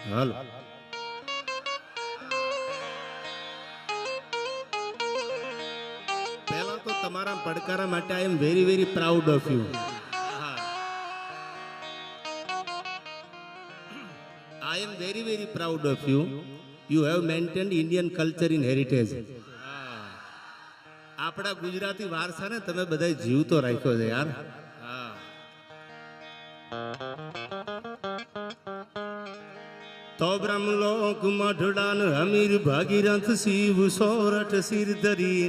હાલ પહેલા તો તમારા પડકારા માટે I am very very proud of you. I am very very proud of you. You have maintained Indian culture in heritage. આપણા ગુજરાતી વારસાને તમે બધા જીવતો રાખ્યો છે યાર. તો બ્રહ્મલોક મઢડાન હમીર ભાગીરથ શિવ સોરઠ સિર ધરી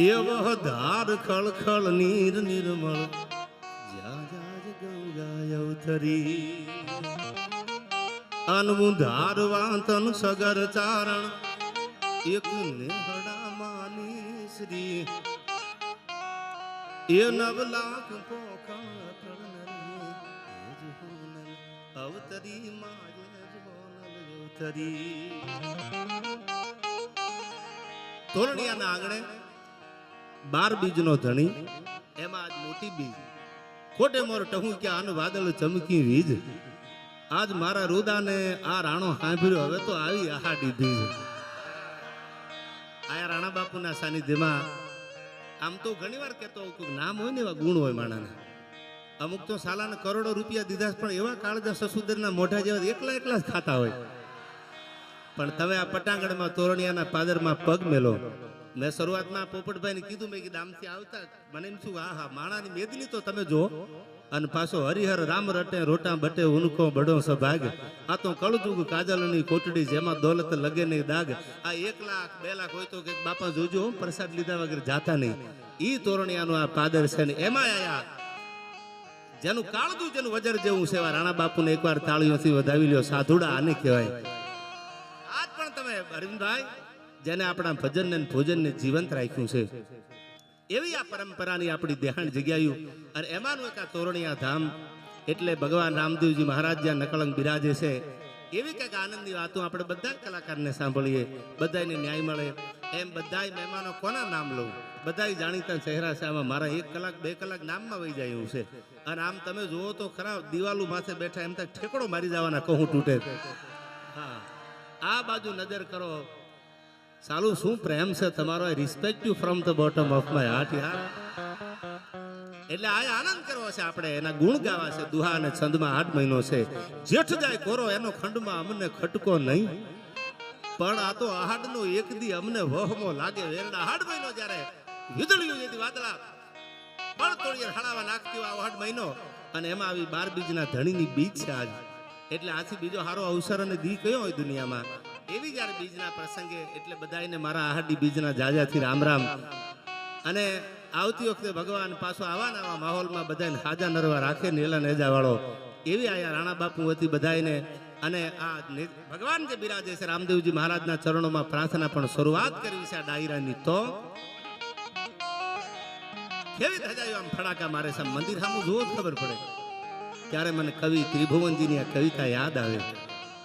એવ ધાર ખળ ખળ નીર નિર્મળ જા જાજ ગંગા અવતરી અનવું ધારવા તન સગર ચારણ એક નેહડા માની શ્રી એ નવ લાખ પોખણ અવતરી માજે અવતરી. તોરણિયાના આંગણે 12 બીજનો ધણી, એમાં આજ મોટી બીજ ખોટે મોર ટહું કે આનું વાદળ ચમકી વીજ. આજ મારા રુદાને આ રાણો સાંભળ્યો, હવે તો આવી આહાડી બીજ. આયા રાણા બાપુના સાનિધ્યમાં આમ તો ઘણી વાર કહેતો કોઈ નામ હોય ને એવા ગુણ હોય માણાને. અમુક તો સાલાને કરોડો રૂપિયા દીધા પણ એવા કાળજા સસુદરના મોઢા જેવા એકલા એકલા જ ખાતા હોય. પણ તમે આ પટાંગણમાં તોરણિયાના પાદરમાં પગ મેલો. મેં શરૂઆતમાં પોપટભાઈને કીધું, મેં કીધું આમથી આવતા મને એમ શું, હા માણાની મેદની તો તમે જો. અને પાછો હરિહર રામ રટે રોટા બટે ઉનકો બડો સભાગ. આ તો કળજુગ કાજલની કોટડી જેમાં દોલત લગે નહીં દાગ. આ 1 લાખ 2 લાખ હોય તો કે બાપા જોજો પ્રસાદ લીધા વગર જાતા નહીં. ઈ તોરણિયાનું આ પાદર છે ને એમાં આયા જેનું કાળજું જેનું વજર જેવું છે. રાણા બાપુને એકવાર તાળીઓથી વધાવી લ્યો. સાધુડા આને કહેવાય. આજ પણ તમે અરવિંદભાઈ જેને આપણા ભજન ને ભોજન ને જીવંત રાખ્યું છે, એવી આ પરંપરાની આપણી દેહાણ જગ્યાયું. અને એમાંનું એક આ તોરણિયા ધામ એટલે ભગવાન રામદેવજી મહારાજ જ્યાં નકળંગ બિરાજે છે. એવી કંઈક આનંદની વાતો આપણે બધા કલાકારને સાંભળીએ, બધાને ન્યાય મળે. એમ બધા મહેમાનો કોના નામ લઉં, બધા જાણીતા ચહેરા છે. આમાં મારા 1 કલાક 2 કલાક નામમાં વહી જાય એવું છે. અને આમ તમે જુઓ તો ખરા, દિવાલું માથે બેઠા એમ તક ઠેકડો મારી જવાના કહું તૂટે. હા, આ બાજુ નજર કરો, સાલું શું પ્રેમ છે તમારો. આઈ respect you from the bottom of my heart યાર. એટલે આ આનંદ કરવો છે આપણે, એના ગુણ ગાવા છે. દુહા અને છંદમાં 8 મહિનો છે. જેઠ જાય કોરો એનો ખંડમાં અમને ખટકો નહીં, પણ આ તો આહાડનો એક દી અમને વહમો લાગે. વેરડા 8 મહિનો જ્યારે વીજળીઓ જેથી વાદળા બળ તોડીએ હળાવા નાખતી હોય 8 મહિનો. અને એમાં આવી 12 બીજના ધણીની બીજ છે આજ. એટલે આથી બીજો સારો અવસર અને દી કયો હોય દુનિયામાં. એવી જ્યારે બીજના પ્રસંગે એટલે બધાને મારા આહાડી બીજના જાજાથી રામ રામ. અને આવતી વખતે ભગવાન પાછો આવા નવા માહોલમાં બધાને હાજા નરવા રાખે નેલા નેજા વાળો. એવી આયા રાણા બાપુ હતી બધાને. અને આ ભગવાન જે બિરાજે છે રામદેવજી મહારાજના ચરણોમાં પ્રાર્થના પણ શરૂઆત કરવી છે આ ડાયરાની. તો કેવી ધજાયો આમ ફડાકા મારે છે. મંદિર સામું જોવો જ ખબર પડે. ત્યારે મને કવિ ત્રિભુવનજીની આ કવિતા યાદ આવે.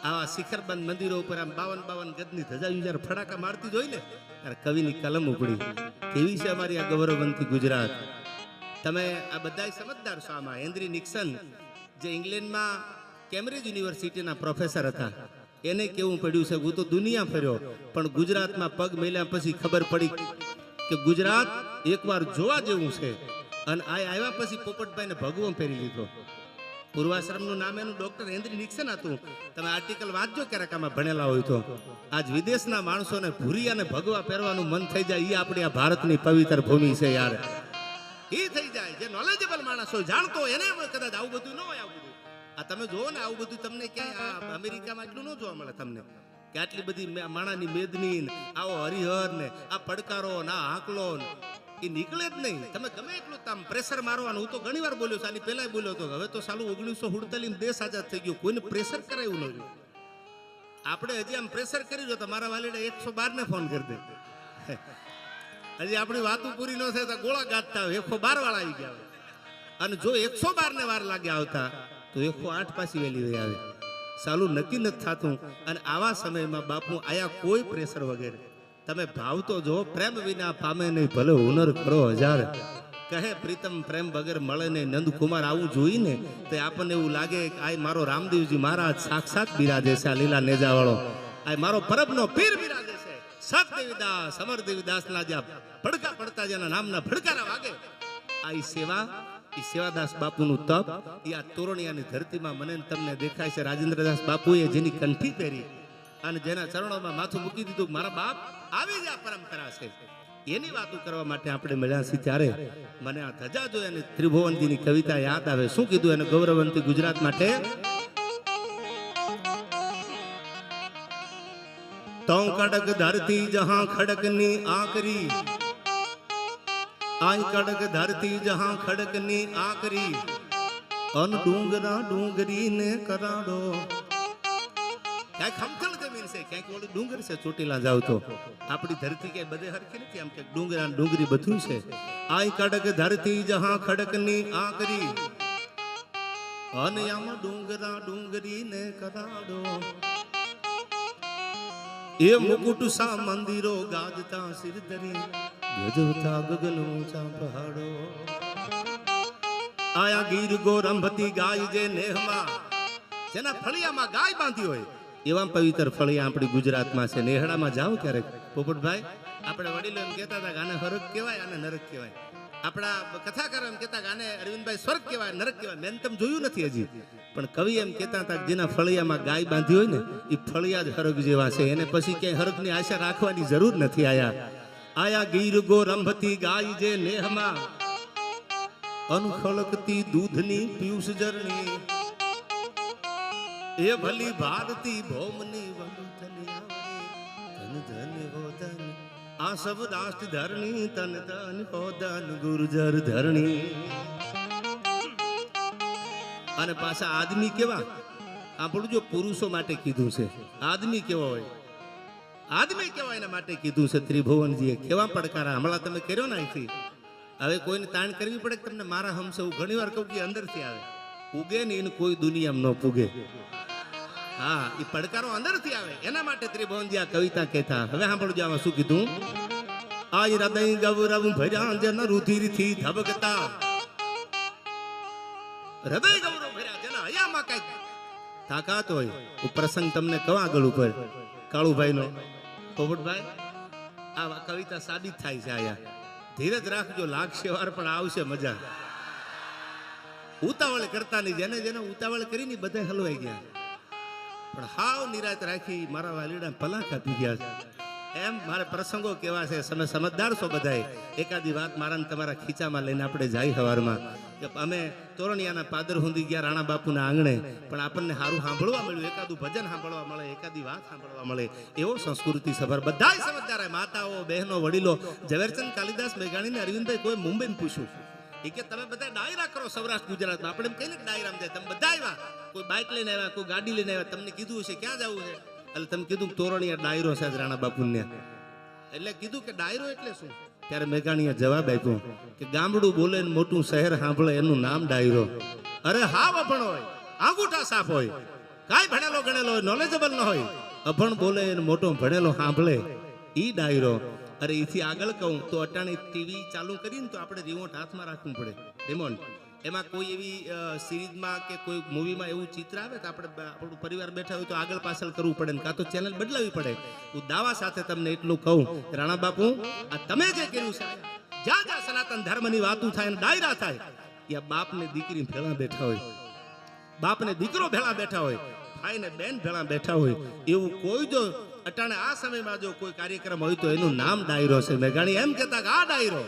આવા શિખરબંધ મંદિરો ઉપર આમ 52 ગજની ધજાયું જ્યારે ફડાકા મારતી જોઈ ને ત્યારે કવિની કલમ ઉપડી. કેવી છે અમારી આ ગૌરવવંતી ગુજરાત. તમે આ બધા સમજદાર છો આમાં. હેનરી નિક્સન જે ઇંગ્લેન્ડમાં કેમ્બ્રિજ યુનિવર્સિટીના પ્રોફેસર હતા, એને કેવું પડ્યું છે, હું તો દુનિયા ફર્યો પણ ગુજરાતમાં પગ મેલ્યા પછી ખબર પડી કે ગુજરાત એકવાર જોવા જેવું છે. અને આ આવ્યા પછી પોપટભાઈને ભગવો પહેરી લીધો. પૂર્વાશ્રમનું નામ એનું ડોક્ટર હેનરી નિક્સન હતું. તમે આર્ટિકલ વાંચજો ક્યારેક આમાં ભણેલા હોય તો. આજ વિદેશના માણસોને ભૂરી અને ભગવા પહેરવાનું મન થઈ જાય. એ આપણી આ ભારતની પવિત્ર ભૂમિ છે યાર. એ થઈ જાય જે નોલેજેબલ માણસ હોય, જાણતો એને કદાચ આવું બધું ન હોય. આવું બધું આ તમે જોવો ને, આવું બધું તમને ક્યાંય અમેરિકામાં એટલું ન જોવા મળે તમને, કે આટલી બધી માણાની મેદની, આવો હરિહર ને આ પડકારો ના હાકલો એ નીકળે જ નહીં. તમે ગમે એટલું આમ પ્રેશર મારવાનું. હું તો ઘણી વાર બોલ્યો છું, આની પહેલા બોલ્યો હતો. હવે તો સાલું 1948 દેશ આઝાદ થઈ ગયો, કોઈને પ્રેશર કરાયું ન. આપણે હજી આમ પ્રેશર કરી દો તો મારા વાલીને 112 ને ફોન કરી દે. હજી આપણી વાતો પૂરી ન થાય તો ગોળા ગાંઠતા હોય. 112 વાળા આવી ગયા. અને જો 112 ને વાર લાગે આવતા તો 108 પાછી વેલી વહી આવે. સાલું નક્કી નથી થતું. અને આવા સમયમાં બાપુ આયા કોઈ પ્રેશર વગેરે. તમે ભાવ તો જો, પ્રેમ વિના પામે નહીં ભલે હુનર કરો 1000. કહે પ્રીતમ પ્રેમ વગર મળે ને નંદકુમાર આવું જોઈને તો આપણને એવું લાગે કે આ મારો રામદેવજી મહારાજ સાક્ષાત બિરાજે છે. આ લીલા નેજા વાળો આ મારો પરબનો પીર બિરાજે છે. સત દેવીદાસ અમર દેવીદાસના જ્યાં ભડકા પડતા જેના નામના ભડકારા વાગે આ સેવા એ સેવાદાસ બાપુનું તપ એ આ તોરણિયાની ધરતીમાં મને તમને દેખાય છે. રાજેન્દ્રદાસ બાપુએ જેની કંઠી પહેરી અને જેના ચરણોમાં માથું મૂકી દીધું મારા બાપ આવી જ આ પરંપરા છે એની વાતો કરવા માટે આપણે મળ્યા છીએ. ત્યારે મને આ ધજા જોઈ અને ત્રિભુવનજીની કવિતા યાદ આવે. શું કીધું એને ગૌરવંતી ગુજરાત માટે? તો કડક ધરતી જહાં ખડકની આકરી આય કડક ધરતી જહાં ખડકની આકરી અન ડુંગરા ડુંગરી ને કરાડો. ક્યાંક સમથલ જમીન છે, ક્યાંક ઓલી ડુંગર છે. ચોટીલા જાવ તો આપણી ધરતી ક્યાંય બધે હરખી નથી, આમ કે ડુંગરા ડુંગરી બધું છે. આય કડક ધરતી જહાં ખડકની આકરી અને આમાં ડુંગરા ડુંગરી ને કરાડો. એ મુકુટ સા મંદિરો ગાજતા સિર ધરી ગજવતા ગગન ઊંચા પહાડો. આયા ગીર ગોરંભતી ગાય જે નેહમાં જેના ફળિયામાં ગાય બાંધી હોય એવા પવિત્ર ફળિયા આપણી ગુજરાતમાં છે. નેહડામાં જાઓ ક્યારેક પોપટભાઈ આપણે વડીલો એમ કહેતા હતા કે આને હરક કહેવાય આને નરક કહેવાય. આપણા કથાકાર એમ કહેતા કે આને અરવિંદભાઈ સ્વર્ગ કહેવાય નરક કહેવાય. મેં તમે જોયું નથી હજી, પણ કવિ એમ કહેતા હતા કે જેના ફળિયામાં ગાય બાંધી હોય ને એ ફળિયા જ હરક જેવા છે. એને પછી ક્યાંય હરકની આશા રાખવાની જરૂર નથી. આયા ગીર ગોરંભતી ગાય જે નેહમાં અનખળકતી દૂધની પિયુષ જરણી એ ભલી ભારતી ભૌમની વંદની ધન ધન હો ધન આ સબ રાષ્ટ્ર ધરણી તન ધન હો ધન ગુર્જર ધરણી. અને પાછા આદમી કેવા આપણું જો પુરુષો માટે કીધું છે આદમી કેવો હોય આદમી કેવા એના માટે કીધું છે. ત્રિભુવનજીએ કેવા પડકારા હમણાં તમે કર્યો ને અહીંથી. હવે કોઈને તાણ કરવી પડે તમને મારા હમસે હું ઘણી વાર કહું કે અંદરથી આવે ઉગે ને એને કોઈ દુનિયામાં ન પૂગે. હા એ પડકારો અંદરથી આવે એના માટે ત્રિભુવનજી આ કવિતા કહેતા. હવે સાંભળજો આમાં શું કીધું? આ હૃદય ગૌરવ ભર્યા જન રુધિરથી ધબકતા હૃદય ગૌરવ ભર્યા જેના હયામાં કઈક તાકાત હોય. પ્રસંગ તમને કહો આગળ ઉપર કાળુભાઈનો પોપટભાઈ આ કવિતા સાબિત થાય છે. આયા ધીરજ રાખજો લાગશે વાર પણ આવશે મજા. ઉતાવળ કરતા નહીં. જેને જેને ઉતાવળ કરીને બધા હલવાઈ ગયા પણ હાવ નિરાત રાખી મારા વાલીડા પલાક આપી ગયા છે. એમ મારે પ્રસંગો કેવા છે તમે સમજદાર છો બધાય. એકાદી વાત મારા તમારા ખીચામાં લઈને આપણે જાય સવારમાં કે અમે તોરણિયાના પાદર સુધી ગયા રાણા બાપુના આંગણે પણ આપણને સારું સાંભળવા મળ્યું. એકાદું ભજન સાંભળવા મળે એકાદી વાત સાંભળવા મળે એવો સંસ્કૃતિ સભર બધા સમજદાર માતાઓ બહેનો વડીલો ઝવેરચંદ કાલિદાસ મેઘાણીને અરવિંદભાઈ કોઈ મુંબઈને પૂછ્યું એ કે તમે બધા ડાયરા કરો સૌરાષ્ટ્ર ગુજરાતમાં. આપણે એમ કહીને ડાયરામાં જાય તમે બધા આવ્યા કોઈ બાઇક લઈને આવ્યા કોઈ ગાડી લઈને આવ્યા તમને કીધું છે ક્યાં જવું છે એટલે તમે કીધું તોરણિયા ડાયરો છે રાણા બાપુને. એટલે કીધું કે ડાયરો એટલે શું? ત્યારે મેઘાણીએ જવાબ આપ્યો કે ગામડું બોલે ને મોટું શહેર સાંભળે એનું નામ ડાયરો. અરે હાવ અભણ હોય આંગૂઠા સાફ હોય કાંઈ ભણેલો ગણેલો હોય નોલેજેબલ ન હોય અભણ બોલે ને મોટો ભણેલો સાંભળે ઈ ડાયરો. અરે એથી આગળ કહું તો અટાણે ટીવી ચાલુ કરીને તો આપણે રિમોટ હાથમાં રાખવું પડે. રિમોટ એમાં કોઈ એવી સિરીઝમાં કે કોઈ મૂવીમાં એવું ચિત્ર આવે તો આપણે આપણું પરિવાર બેઠા હોય તો આગળ પાછળ કરવું પડે ને કાં તો ચેનલ બદલાવી પડે. હું દાવા સાથે તમને એટલું કહું રાણા બાપુ આ તમે જે કર્યું છે જ્યાં જ્યાં સનાતન ધર્મની વાતો થાય ડાયરા થાય ત્યાં બાપને દીકરી ભેળા બેઠા હોય બાપને દીકરો ભેળા બેઠા હોય ભાઈ ને બેન ભેળા બેઠા હોય એવું કોઈ જો અટાણે આ સમયમાં જો કોઈ કાર્યક્રમ હોય તો એનું નામ ડાયરો છે. મેઘાણી એમ કહેતા કે આ ડાયરો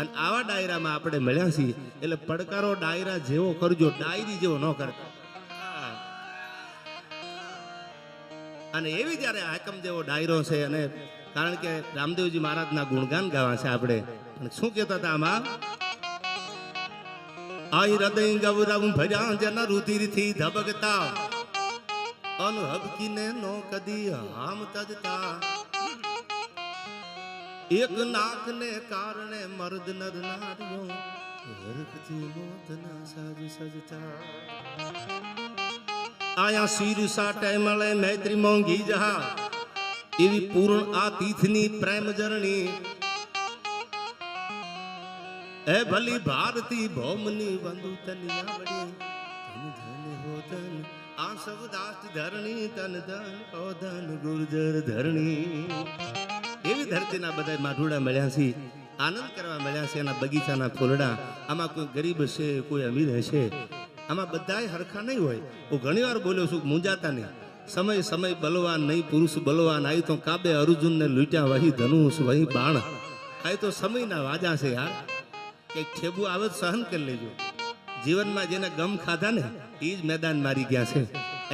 અને આવા ડાયરામાં આપણે મળ્યા છીએ એટલે પડકારો ડાયરા જેવો કરજો ડાયરી જેવો ન કરતા. અને એવી જયારે હાકમ જેવો ડાયરો છે અને કારણ કે રામદેવજી મહારાજના ગુણગાન ગાવા છે આપણે. શું કહેતા હતા આમાં? આ હૃદય ગૌરવ ભર્યા જન રુધિરથી ધબકતા અનહબકીને નો કદી હામ તજતા એક નાકને કારણે મર્દ નર નારીઓ હરખથી મોતના સાજ સજતા આયા શીરસા ટેમળે મૈત્રી મોંઘી જહા એવી પૂર્ણ આ તીથની પ્રેમ જરણી એ ભલી ભારતી ભૌમની બંધુ તની આવડી ધન ધન હો ધન આ સવદાસ ધરણી તન ધન ઓ ધન ગુર્જર ધરણી. એવી ધરતીના બધા માઠુડા મળ્યા છે, આનંદ કરવા મળ્યા છે. એના બગીચાના ફૂલડા, આમાં કોઈ ગરીબ હશે, કોઈ અમીર હશે, આમાં બધાય હરખા નહીં હોય. હું ઘણી વાર બોલ્યો છું, મૂંઝાતા નહીં. સમય સમય બલવાન નહીં, પુરુષ બલવાન. આવી તો કાબે અર્જુનને લૂંટ્યા, વહી ધનુષ વહી બાણ. આવી તો સમયના વાજા છે યાર. કંઈક ઠેબુ આવે તો સહન કરી લેજો. જીવનમાં જેને ગમ ખાધા ને એ જ મેદાન મારી ગયા છે.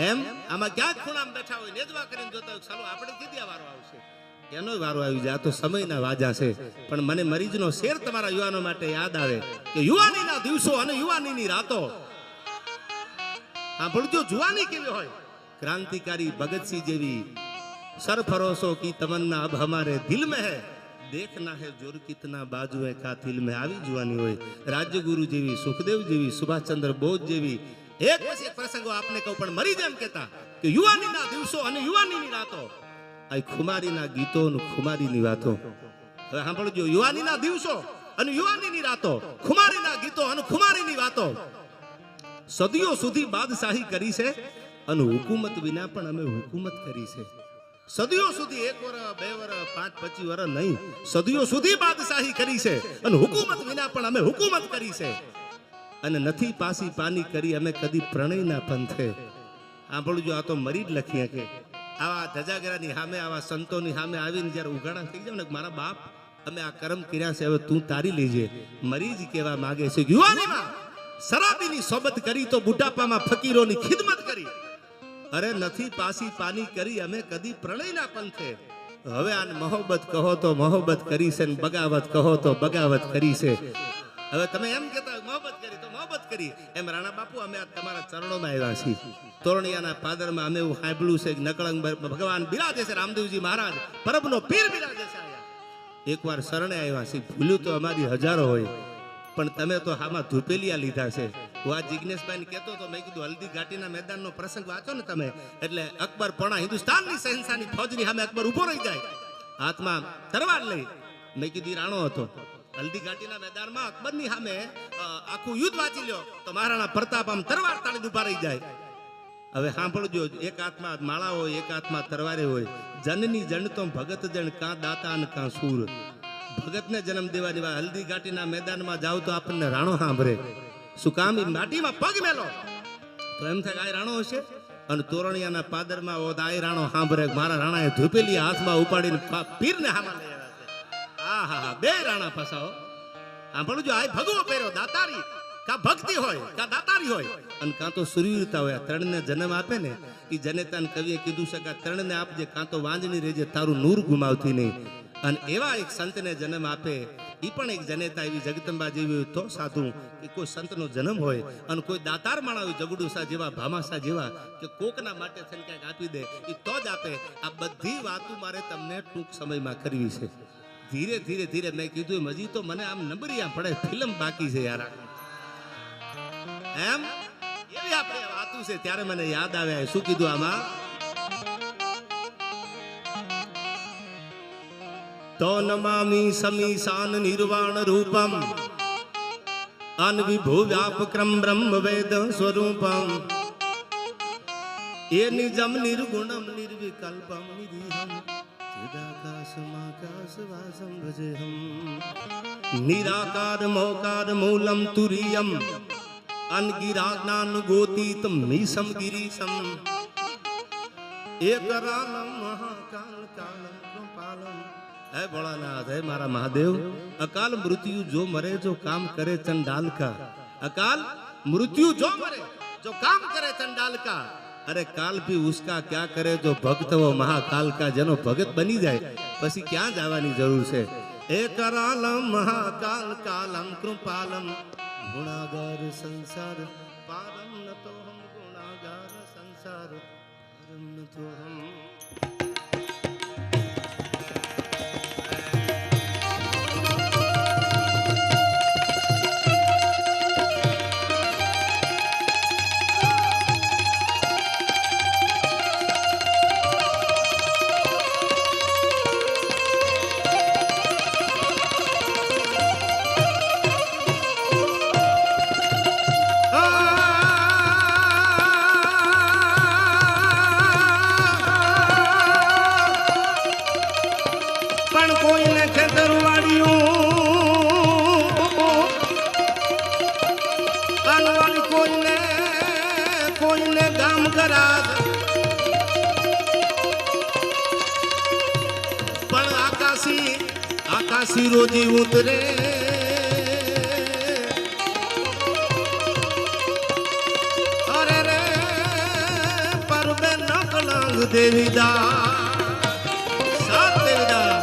એમ આમાં ક્યાંક ખૂણામાં બેઠા હોય, નેજવા કરીને જોતા હોય, ચાલો આપણે કીધી વારો આવશે, એનો વારો આવી જાય. આ તો સમયના વાજા છે. પણ મને મરીજનો શેર તમારા યુવાનો માટે યાદ આવે કે યુવાનીના દિવસો અને યુવાનીની રાતો. સાંભળજો, જુવાની કેવી હોય. क्रांतिकारी भगत सिंह जेवी सरफरोशों की तमन्ना अब हमारे दिल में है, देखना है जोर कितना बाजुए का दिल में. આવી જુવાની હોય. રાજ્યગુરુ જેવી, સુખદેવ જેવી, સુભાષચંદ્ર બોઝ જેવી એક પછી એક પ્રસંગો આપને કહું, પણ મરી જેમ કહેતા કે યુવાનીના દિવસો અને યુવાનીની રાતો. આ ખુમારીના ગીતો અને ખુમારીની વાતો. હવે સાંભળજો, યુવાનીના દિવસો અને યુવાનીની રાતો, ખુમારીના ગીતો અને ખુમારીની વાતો. સદીઓ સુધી બાદશાહી કરી છે અને હુકુમત વિના પણ અમે હુકુમત કરી છે. સદીઓ સુધી 1 વર્ષ 2 વર્ષ 5 25 વર્ષ નહીં, સદીઓ સુધી બાદશાહી કરી છે અને હુકુમત વિના પણ અમે હુકુમત કરી છે. અને નથી પાસી પાની કરી અમે કદી પ્રણયના પંથે. સાંભળજો, આ તો મરી જ લખીએ કે આવા ધજાગરાની સામે, આવા સંતોની સામે આવીને જ્યારે ઉઘાડા થઈ જાવ ને, મારા બાપ અમે આ કર્મ કર્યા છે, હવે તું તારી લેજે. મરી જ કહેવા માંગે છે, યુવાનીમાં શરાબીની સોબત કરી તો બુઢાપામાં ફકીરોની ખિદમત કરી. અરે નથી પાસી પાની કરી અમે કદી પ્રણયના પંથે. હવે આને મોહબ્બત કહો તો મોહબ્બત કરી છે, ને બગાવત કહો તો બગાવત કરી છે. હવે તમે એમ કહેતા મોહબ્બત કરી તો મોહબ્બત કરી. એમ રાણા બાપુ, અમે તમારા ચરણોમાં આવ્યા છીએ. તોરણિયાના પાદરમાં અમે એવું સાંભળ્યું છે કે નકળંગ ભગવાન બિરાજે છે, રામદેવજી મહારાજ પરબનો પીર બિરાજે છે. એકવાર શરણે આવ્યા છીએ. ભૂલ્યું તો અમારી હજારો હોય, પણ તમે તો આમાં ધૂપેલિયા લીધા છે. હું આ જિજ્ઞેશભાઈને કહેતો તો, મેં કીધું હલ્દી ઘાટીના મેદાનનો પ્રસંગ વાંચો ને તમે, એટલે અકબર પણ હિન્દુસ્તાનની શહેનશાહની ફૌજની સામે અકબર ઉભો રહી જાય, હાથમાં તરવાર લઈ. મેં કીધું રાણો હતો. હલ્દી ઘાટીના મેદાનમાં અકબરની સામે આખું યુદ્ધ વાંચી લ્યો તો મહારાણા પ્રતાપ આમ તરવાર તાળી ઉભા રહી જાય. હવે સાંભળજો, એક હાથમાં માળા હોય, એક હાથમાં તરવારે હોય. જનની જન તો ભગત જણ, કાં દાતા અને કાં સૂર. ભગતને જન્મ દેવાની વાત. હલ્દી ઘાટીના મેદાનમાં જાવ તો આપણને રાણો સાંભળે. શું કામ? માટીમાં પગ મેલો તો એમ થાય આ રાણો હશે. અને તોરણિયાના પાદરમાં આ રાણો સાંભળે, મારા રાણાએ ધૂપેલી હાથમાં ઉપાડીને પીરને હામાં લઈ આવ્યા છે. હા હા હા, 2 રાણા ફસાવો. સાંભળજો, આ ભગવો પહેર્યો, દાતારી કા ભક્તિ હોય, કા દાતારી હોય, અને કાં તો સુરવીરતા હોય. ત્રણને જન્મ આપે ને એ જનેતાને કવિએ કીધું છે કે ત્રણને આપજે, કાં તો વાંજણી રહેજે, તારું નૂર ગુમાવતી નહીં. અને એવા એક સંતને જન્મ આપે, એ પણ એક જનેતા. એવી જગદંબા જેવી હોય તો સાધુ, કે કોઈ સંતનો જન્મ હોય અને કોઈ દાતાર માણા હોય, જગડુસા જેવા, ભામાસા જેવા, કે કોકના માટે થઈને કંઈક આપી દે, એ તો જ આપે. આ બધી વાતો મારે તમને ટૂંક સમયમાં કરવી છે. ધીરે ધીરે ધીરે મેં કીધું, હજી તો મને આમ નંબરિયા પડે, ફિલ્મ બાકી છે યાર. એમ એવી આપણે વાતો છે. ત્યારે મને યાદ આવે, શું કીધું આમાં? તો નમામિ સમીશાન નિર્વાણ રૂપમ અનવિભૂ વ્યાપક્રમ બ્રહ્મ વેદ સ્વરૂપમ એ નિજમ નિર્ગુણમ નિર્વિકલ્પમ નિધિહમ ચિદાકાશમાકાશવાસમ ભજેહમ નિરાકાર મોકાર મૂલમ તુરિયમ અનગિરાજ્ઞાન ગોતીતમ મીસમ ગિરીશમ એકરાલમ મહાકાલ કાલમ કૃપાલમ. હે ભોળાનાથ, હે મારા મહાદેવ, અકાલ મૃત્યુ જો મરે જો કામ કરે ચંડાલ કા. અકાલ મૃત્યુ જો મરે જો કામ કરે ચંડાલ કા. અરે કાલ ભી ઉસકા ક્યા કરે જો ભક્ત વો મહાકાલ કા. જેનો ભગત બની જાય પછી ક્યાં જવાની જરૂર છે? એ કરાલમ મહાકાલ કાલમ કૃપાલમ ગુણાગાર સંસાર પારમ નતો હમ ગુણાગાર સંસાર પારમ નતો હમ. ધર્મ કરાજ પણ આકાશી રોજી ઉતરે અરે રે પરબે નકલંગ દેવીદા સાત દેવીદા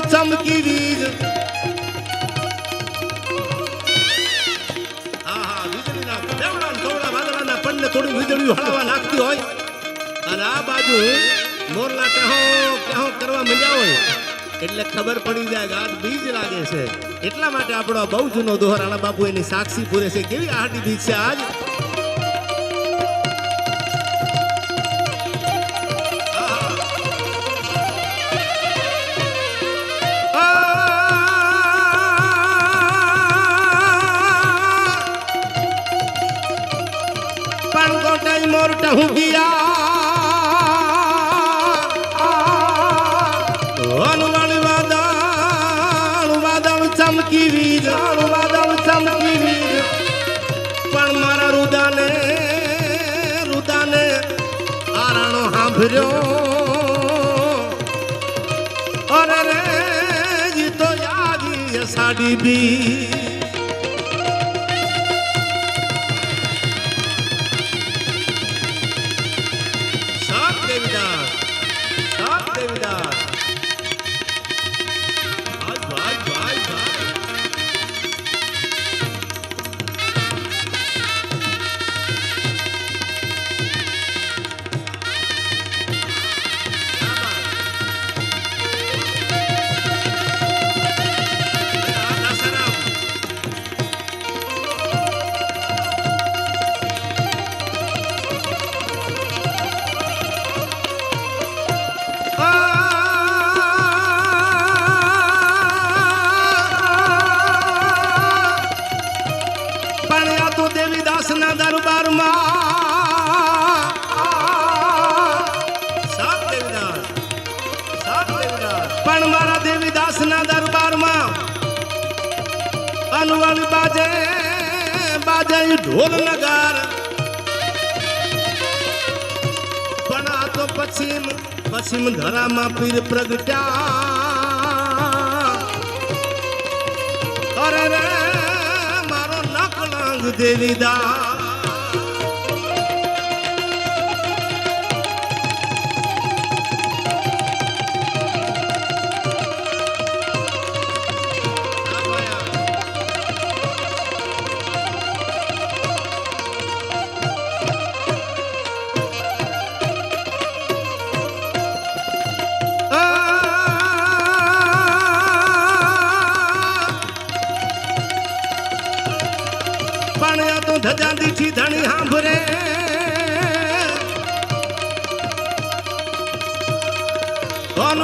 ચમકી વીજ થોડી વીજળી હળવા નાખતી હોય અને આ બાજુ મોરલા કહો કરવા માંડ્યા હોય એટલે ખબર પડી જાય કે આજ બીજ લાગે છે એટલા માટે આપણો બહુ જૂનો દોહર રાણા બાપુ એની સાક્ષી પૂરે છે કેવી આહાટી બીજ છે આજ મોરટા હું ગયા વાદળ ચમકી વીજ પણ મારા રુદાને આરાણો સાંભળ્યો અરે રે જીતો યાદી સાડી બી પણ મારા દેવીદાસ ના દરબારમાં અનવળી બાજે ઢોલ નગાર પણ આ તો પશ્ચિમ ધરામાં પીર પ્રગટ્યા અરે રે મારો નકલંગ દેવીદાસ ધજા દીઠી ધણી સાંભળે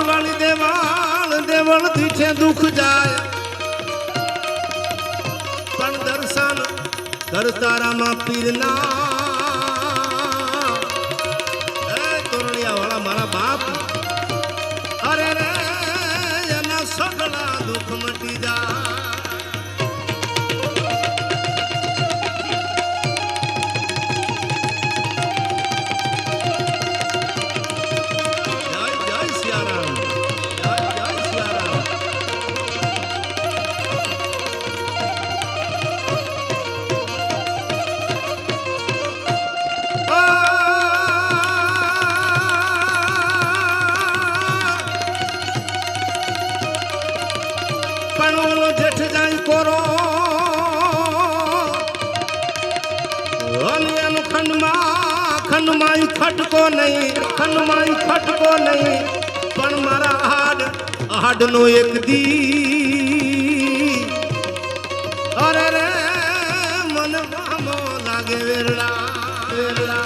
વાળી દેવળ દીઠે દુઃખ જાય પણ દર્શન કરતારામાં પીરના તોરણિયા વાળા મારા બાપ અરે રે એના સગળા દુઃખ મટી જાય ખંડમાઈ ખટકો નહીં પણ મારા હાડ નો એક દી લાગે વેરડા વેરડા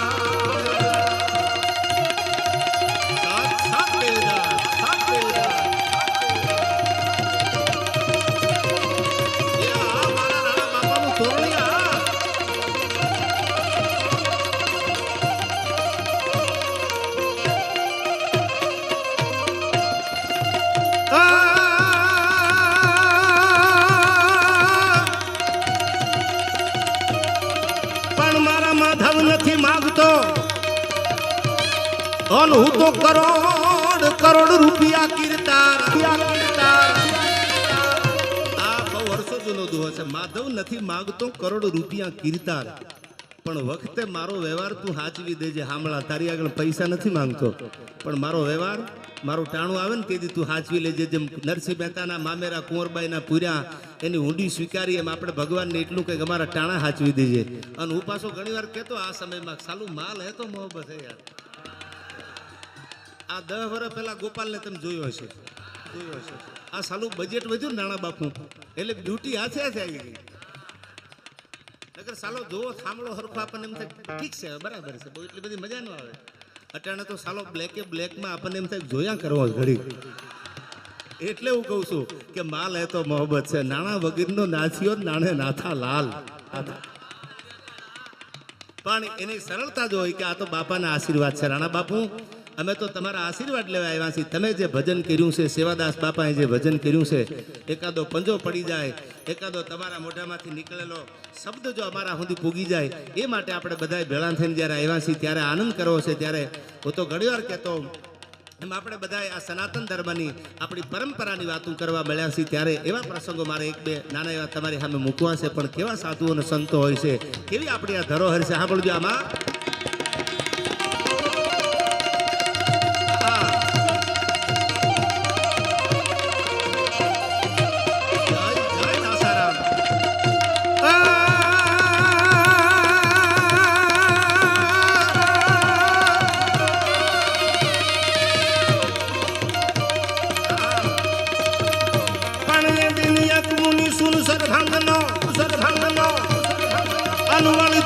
નથી માંગતો અન હું તો કરોડ કરોડ રૂપિયા કીર્તાર આ બહુ વર્ષો જૂનો દુહો છે. માધવ નથી માંગતો કરોડ રૂપિયા કીર્તાર, પણ વખતે મારો વ્યવહાર તું હાચવી દેજે. હામળા તારી આગળ પૈસા નથી માંગતો, પણ મારો વ્યવહાર મારું ટાણું આવે ને તેથી તું હાચવી લેજે. જેમ નરસિંહ મહેતાના મામેરા કુંવરબાઈના પૂર્યા એની ઊંડી સ્વીકારી, એમ આપણે ભગવાનને એટલું કંઈક અમારા ટાણા હાચવી દેજે. અને હું પાછો ઘણી વાર કહેતો આ સમયમાં સાલું માલ હે તો મોહબ્બત હે યાર. આ 10 વર્ષ પહેલા ગોપાલને તમે જોયો હશે. આ સાલું બજેટ વધ્યું ને નાણા બાપુ, એટલે ડ્યુટી હાથે હાથે આવી ગઈ. નકર સાલો જોવો થાંભળો હરખો આપણને એમ થાય ઠીક છે બરાબર છે, બહુ એટલી બધી મજા ન આવે. અટાણે તો સાલો બ્લેકમાં આપણને એમ થાય જોયા કરવો ઘડી. એટલે હું કહું છું કે માલ હે તો મોહબ્બત છે. નાણા વગરનો નાથિયો નાણે નાથા લાલ. પણ એની સરળતા જો હોય કે આ તો બાપાના આશીર્વાદ છે. રાણા બાપુ અમે તો તમારા આશીર્વાદ લેવા આવ્યા છીએ. તમે જે ભજન કર્યું છે, સેવાદાસ બાપાએ જે ભજન કર્યું છે, એકાદો પંજો પડી જાય, એકાદો તમારા મોઢામાંથી નીકળેલો શબ્દ જો અમારા સુધી પૂગી જાય, એ માટે આપણે બધા ભેળા થઈને જ્યારે આવ્યા છીએ ત્યારે આનંદ કરવો છે. ત્યારે હું તો ઘણીવાર કહેતો એમ આપણે બધા આ સનાતન ધર્મની આપણી પરંપરાની વાતો કરવા મળ્યા છીએ. ત્યારે એવા પ્રસંગો મારે એક બે નાના એવા તમારી સામે મૂકવા છે. પણ કેવા સાધુઓ અને સંતો હોય છે, કેવી આપણી આ ધરોહર છે. સાંભળજો આમાં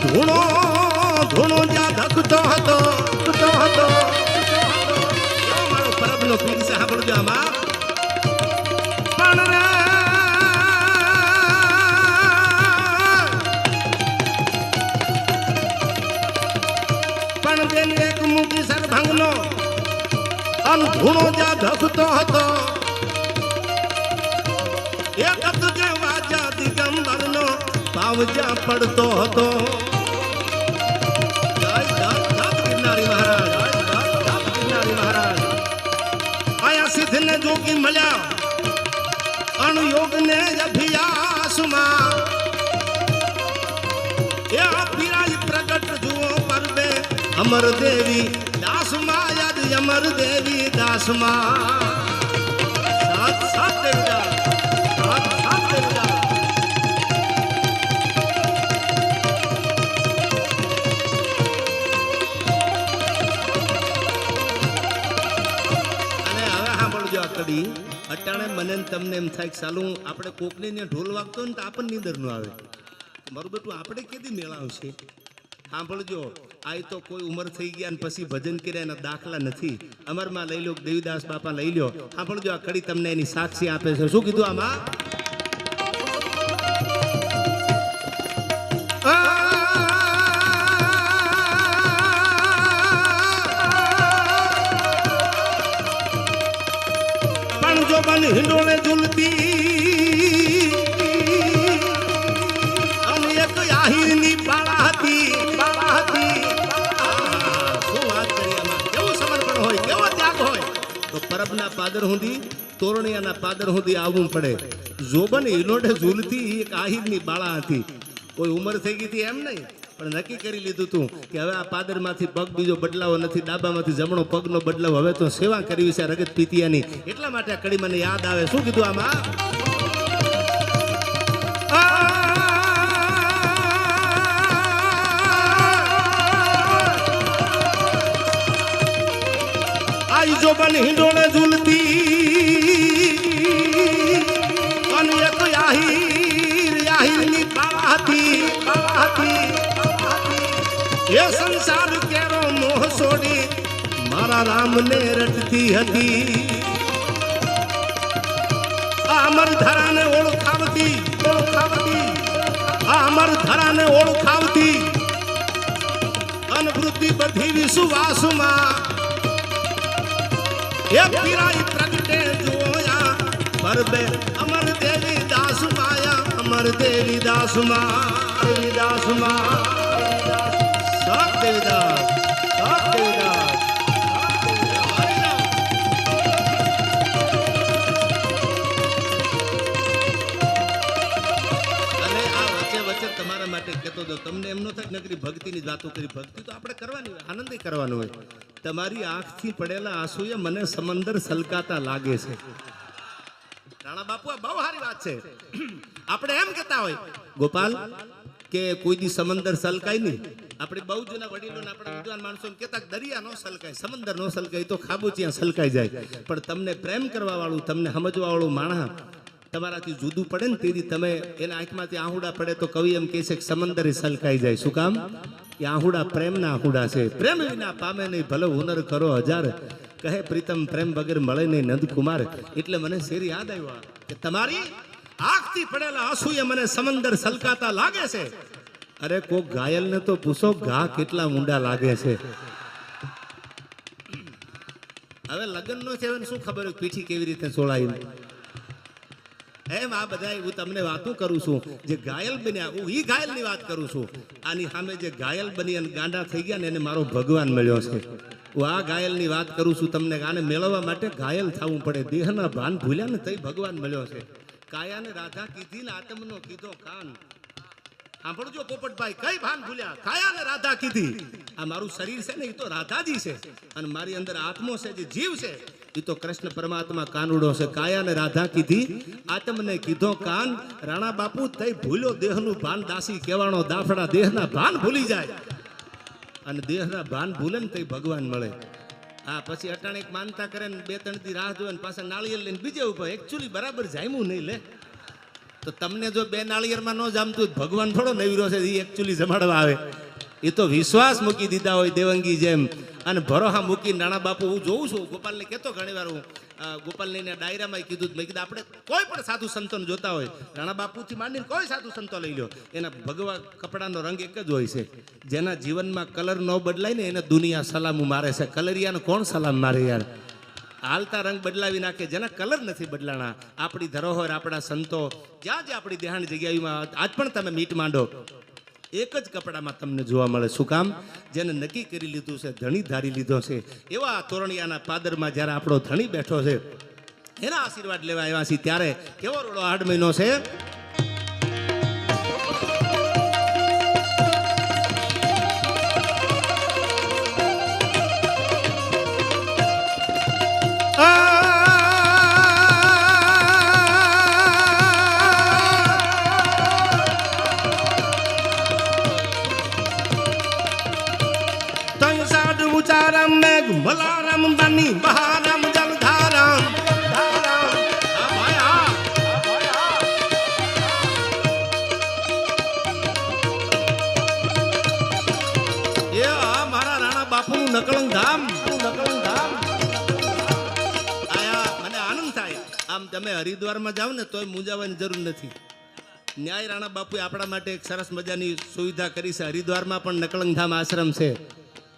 ધૂણો ધૂણો જ્યાં ધકતો હતો મારો પરબનો પીર છે. સાંભળજો આમાં પણ તેની એક મૂકી સરભંગનો અન ધૂણો જ્યાં ધકતો હતો, એક જે વાજા દિગંબરનો ભાવ જ્યાં પડતો હતો. સિદ્ધને જોગી મળ્યા અણયોગને અભિયાસમાં, એ પીરાય પ્રગટ જુઓ પરબે અમર દેવી દાસમાં, યાદ અમર દેવી દાસમાં. સાત સાત દેવતા અટાણે મને તમને એમ થાય કે સાલું આપણે કોકને ને ઢોલ વાગતો હોય ને તો આપણને નીંદર ન આવે. મારું બેટું આપણે કેદી મેળાવશે. સાંભળજો, આ તો કોઈ ઉંમર થઈ ગયા ને પછી ભજન કર્યા એના દાખલા નથી. અમરમાં લઈ લો, દેવીદાસ બાપા લઈ લો. સાંભળજો, આ કડી તમને એની સાક્ષી આપે છે. શું કીધું આમાં? હિંડોળે ઝૂલતી અને એક આહીરની બાળા હતી. શું વાત કરી આમાં, કેવું સમર્પણ હોય, કેવો ત્યાગ હોય. તો પરબના પાદર સુધી, તોરણિયાના પાદર સુધી આવવું પડે. જોબન હિંડોળે ઝૂલતી એક આહીરની બાળા હતી. કોઈ ઉંમર થઈ ગઈ હતી એમ નહીં, પણ નક્કી કરી લીધું હતું કે હવે આ પાદરમાંથી પગ બીજો બદલાવો નથી, ડાબામાંથી જમણો પગનો બદલાવ. હવે તો સેવા કરવી છે રગત પીતિયાની. એટલા માટે આ કડી મને યાદ આવે. શું કીધું આમાં? આઈ જો બન હિંડોળે ઝૂલતી અને એક આહીરની બાળા હતી. સાર કેરો મોહ છોડી મારા રામને રટતી હતી. આ અમર ધરાને ઓળખાવતી આ અમર ધરાને ઓળખાવતી અનવૃત્તિ બધી વિશ્વાસમાં એ પીરાઈ પ્રગટે જોયા પરબે અમર દેવી દાસ માયા અમર દેવી દાસ માં સત દેવીદાસ તમારા માટે કહેતો હતો તમને એમ ન થાય નકરી ભક્તિની વાતો કરી. ભક્તિ તો આપણે કરવાની હોય, આનંદ કરવાનો હોય. તમારી આંખથી પડેલા આંસુએ મને સમંદર સલકાતા લાગે છે. રાણા બાપુ આ બહુ સારી વાત છે. આપણે એમ કહેતા હોય ગોપાલ કે કોઈ દી સમંદર સલકાય નહીં. આપણે બહુ જૂના વડીલો આપણા વિદ્વાન માણસો કહેતા દરિયા નો સલકાય, સમંદર નો સલકાય, તો ખાબોચિયા સલકાઈ જાય. પણ તમને પ્રેમ કરવા વાળું, તમને સમજવા વાળું માણસ તમારાથી જુદું પડે ને તેથી તમે એના આંખમાંથી આહુડા પડે તો કવિ એમ કહે છે કે સમંદરે સલકાઈ જાય. શું કામ? એ આહુડા પ્રેમના આહુડા છે. પ્રેમ વિના પામે નહીં ભલે હુનર કરો હજાર, કહે પ્રીતમ પ્રેમ વગર મળે નહીં નંદકુમાર. એટલે મને શેર યાદ આવ્યો કે તમારી આંખથી પડેલા આંસુએ મને સમંદર સલકાતા લાગે છે. અરે કોક ઘાયલને તો પૂછો ઘા કેટલા ઊંડા લાગે છે. હવે લગ્ન નો છે શું ખબર હોય પીઠી કેવી રીતે સોળાય એમ. આ બધા હું તમને વાતો કરું છું જે ઘાયલ બન્યા, હું ઈ ઘાયલ ની વાત કરું છું. આની સામે જે ઘાયલ બની અને ગાંડા થઈ ગયા ને એને મારો ભગવાન મળ્યો છે. હું આ ઘાયલ ની વાત કરું છું તમને. આને મેળવવા માટે ઘાયલ થવું પડે. દેહના ભાન ભૂલ્યા ને તઈ ભગવાન મળ્યો છે. કાયાને રાધા કીધી ને આત્મનો કીધો કાન. સાંભળજો પોપટભાઈ, કઈ ભાન ભૂલ્યા? કાયાને રાધા કીધી. આ મારું શરીર છે ને એ તો રાધાજી છે અને મારી અંદર આત્મો છે જે જીવ છે એ તો કૃષ્ણ પરમાત્મા કાનુડો છે. કાયાને રાધા કીધી આત્મને કીધો કાન. રાણા બાપુ તઈ ભૂલ્યો દેહનું ભાન. દાસી કહેવાનો દાફડા દેહના ભાન ભૂલી જાય અને દેહના ભાન ભૂલે ને તઈ ભગવાન મળે. હા પછી અટાણે માનતા કરે ને 2-3 દી રાહ જોવે ને પાછા નાળિયેર લઈને બીજે ઉપર એકચ્યુઅલી બરાબર જામ્યું નહીં લે. તો તમને જો 2 નાળિયેરમાં ન જામતું ભગવાન થોડો નવીરો છે એ એકચ્યુઅલી જમાડવા આવે. એ તો વિશ્વાસ મૂકી દીધા હોય દેવંગી જેમ અને ભરોહા મૂકીને રાણા બાપુ હું જોઉં છું. ગોપાલને કહેતો ઘણી વાર હું ગોપાલને ડાયરામાં કીધું મેં કીધું આપણે કોઈ પણ સાધુ સંતોને જોતા હોય રાણા બાપુથી માંડીને કોઈ સાધુ સંતો લઈ લો એના ભગવા કપડાનો રંગ એક જ હોય છે. જેના જીવનમાં કલર ન બદલાય ને એને દુનિયા સલામ મારે છે. કલરિયાને કોણ સલામ મારે યાર? હાલતા રંગ બદલાવી નાખે. જેના કલર નથી બદલાણા. આપણી ધરોહર આપણા સંતો જ્યાં જ્યાં આપણી દેહાણ જગ્યાઓમાં આજ પણ તમે મીટ માંડો એક જ કપડામાં તમને જોવા મળે. શું કામ? જેને નક્કી કરી લીધું છે, ધણી ધારી લીધો છે. એવા તોરણિયાના પાદરમાં જ્યારે આપણો ધણી બેઠો છે એના આશીર્વાદ લેવા આવ્યા છીએ ત્યારે કેવો રોડો 8 મહિનો છે. ઉચારમ મેઘ મલારમ બની બહારમ જલધારમ. એ આ મારા રાણા બાપુનું નકળંગ ધામ આયા. મને આનંદ થાય. આમ તમે હરિદ્વારમાં જાઓ ને તોય મૂંઝાવાની જરૂર નથી. ન્યાય રાણા બાપુએ આપણા માટે એક સરસ મજાની સુવિધા કરી છે. હરિદ્વારમાં પણ નકળંગ ધામ આશ્રમ છે.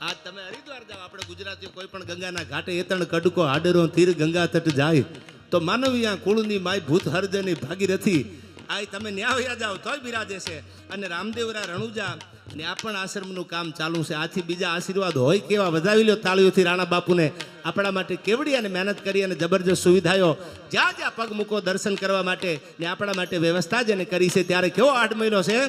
આજ તમે હરિદ્વાર જાઓ, આપણે ગુજરાતીઓ કોઈ પણ ગંગાના ઘાટે એતણ કડકો આડરો તીર ગંગા તટ જાય તો માનવીયા કુળની માય ભૂત હરજની ભાગીરથી આ તમે ન્યાવ્યા જાઓ તોય બિરાજે છે. અને રામદેવરા રણુજા ને આ પણ આશ્રમનું કામ ચાલુ છે. આથી બીજા આશીર્વાદ હોય કેવા વધાવી લો તાળીઓથી રાણા બાપુને. આપણા માટે કેવડી અને મહેનત કરી અને જબરજસ્ત સુવિધાઓ જ્યાં જ્યાં પગ મૂકો દર્શન કરવા માટે ને આપણા માટે વ્યવસ્થા જેને કરી છે. ત્યારે કેવો 8 મહિનો છે.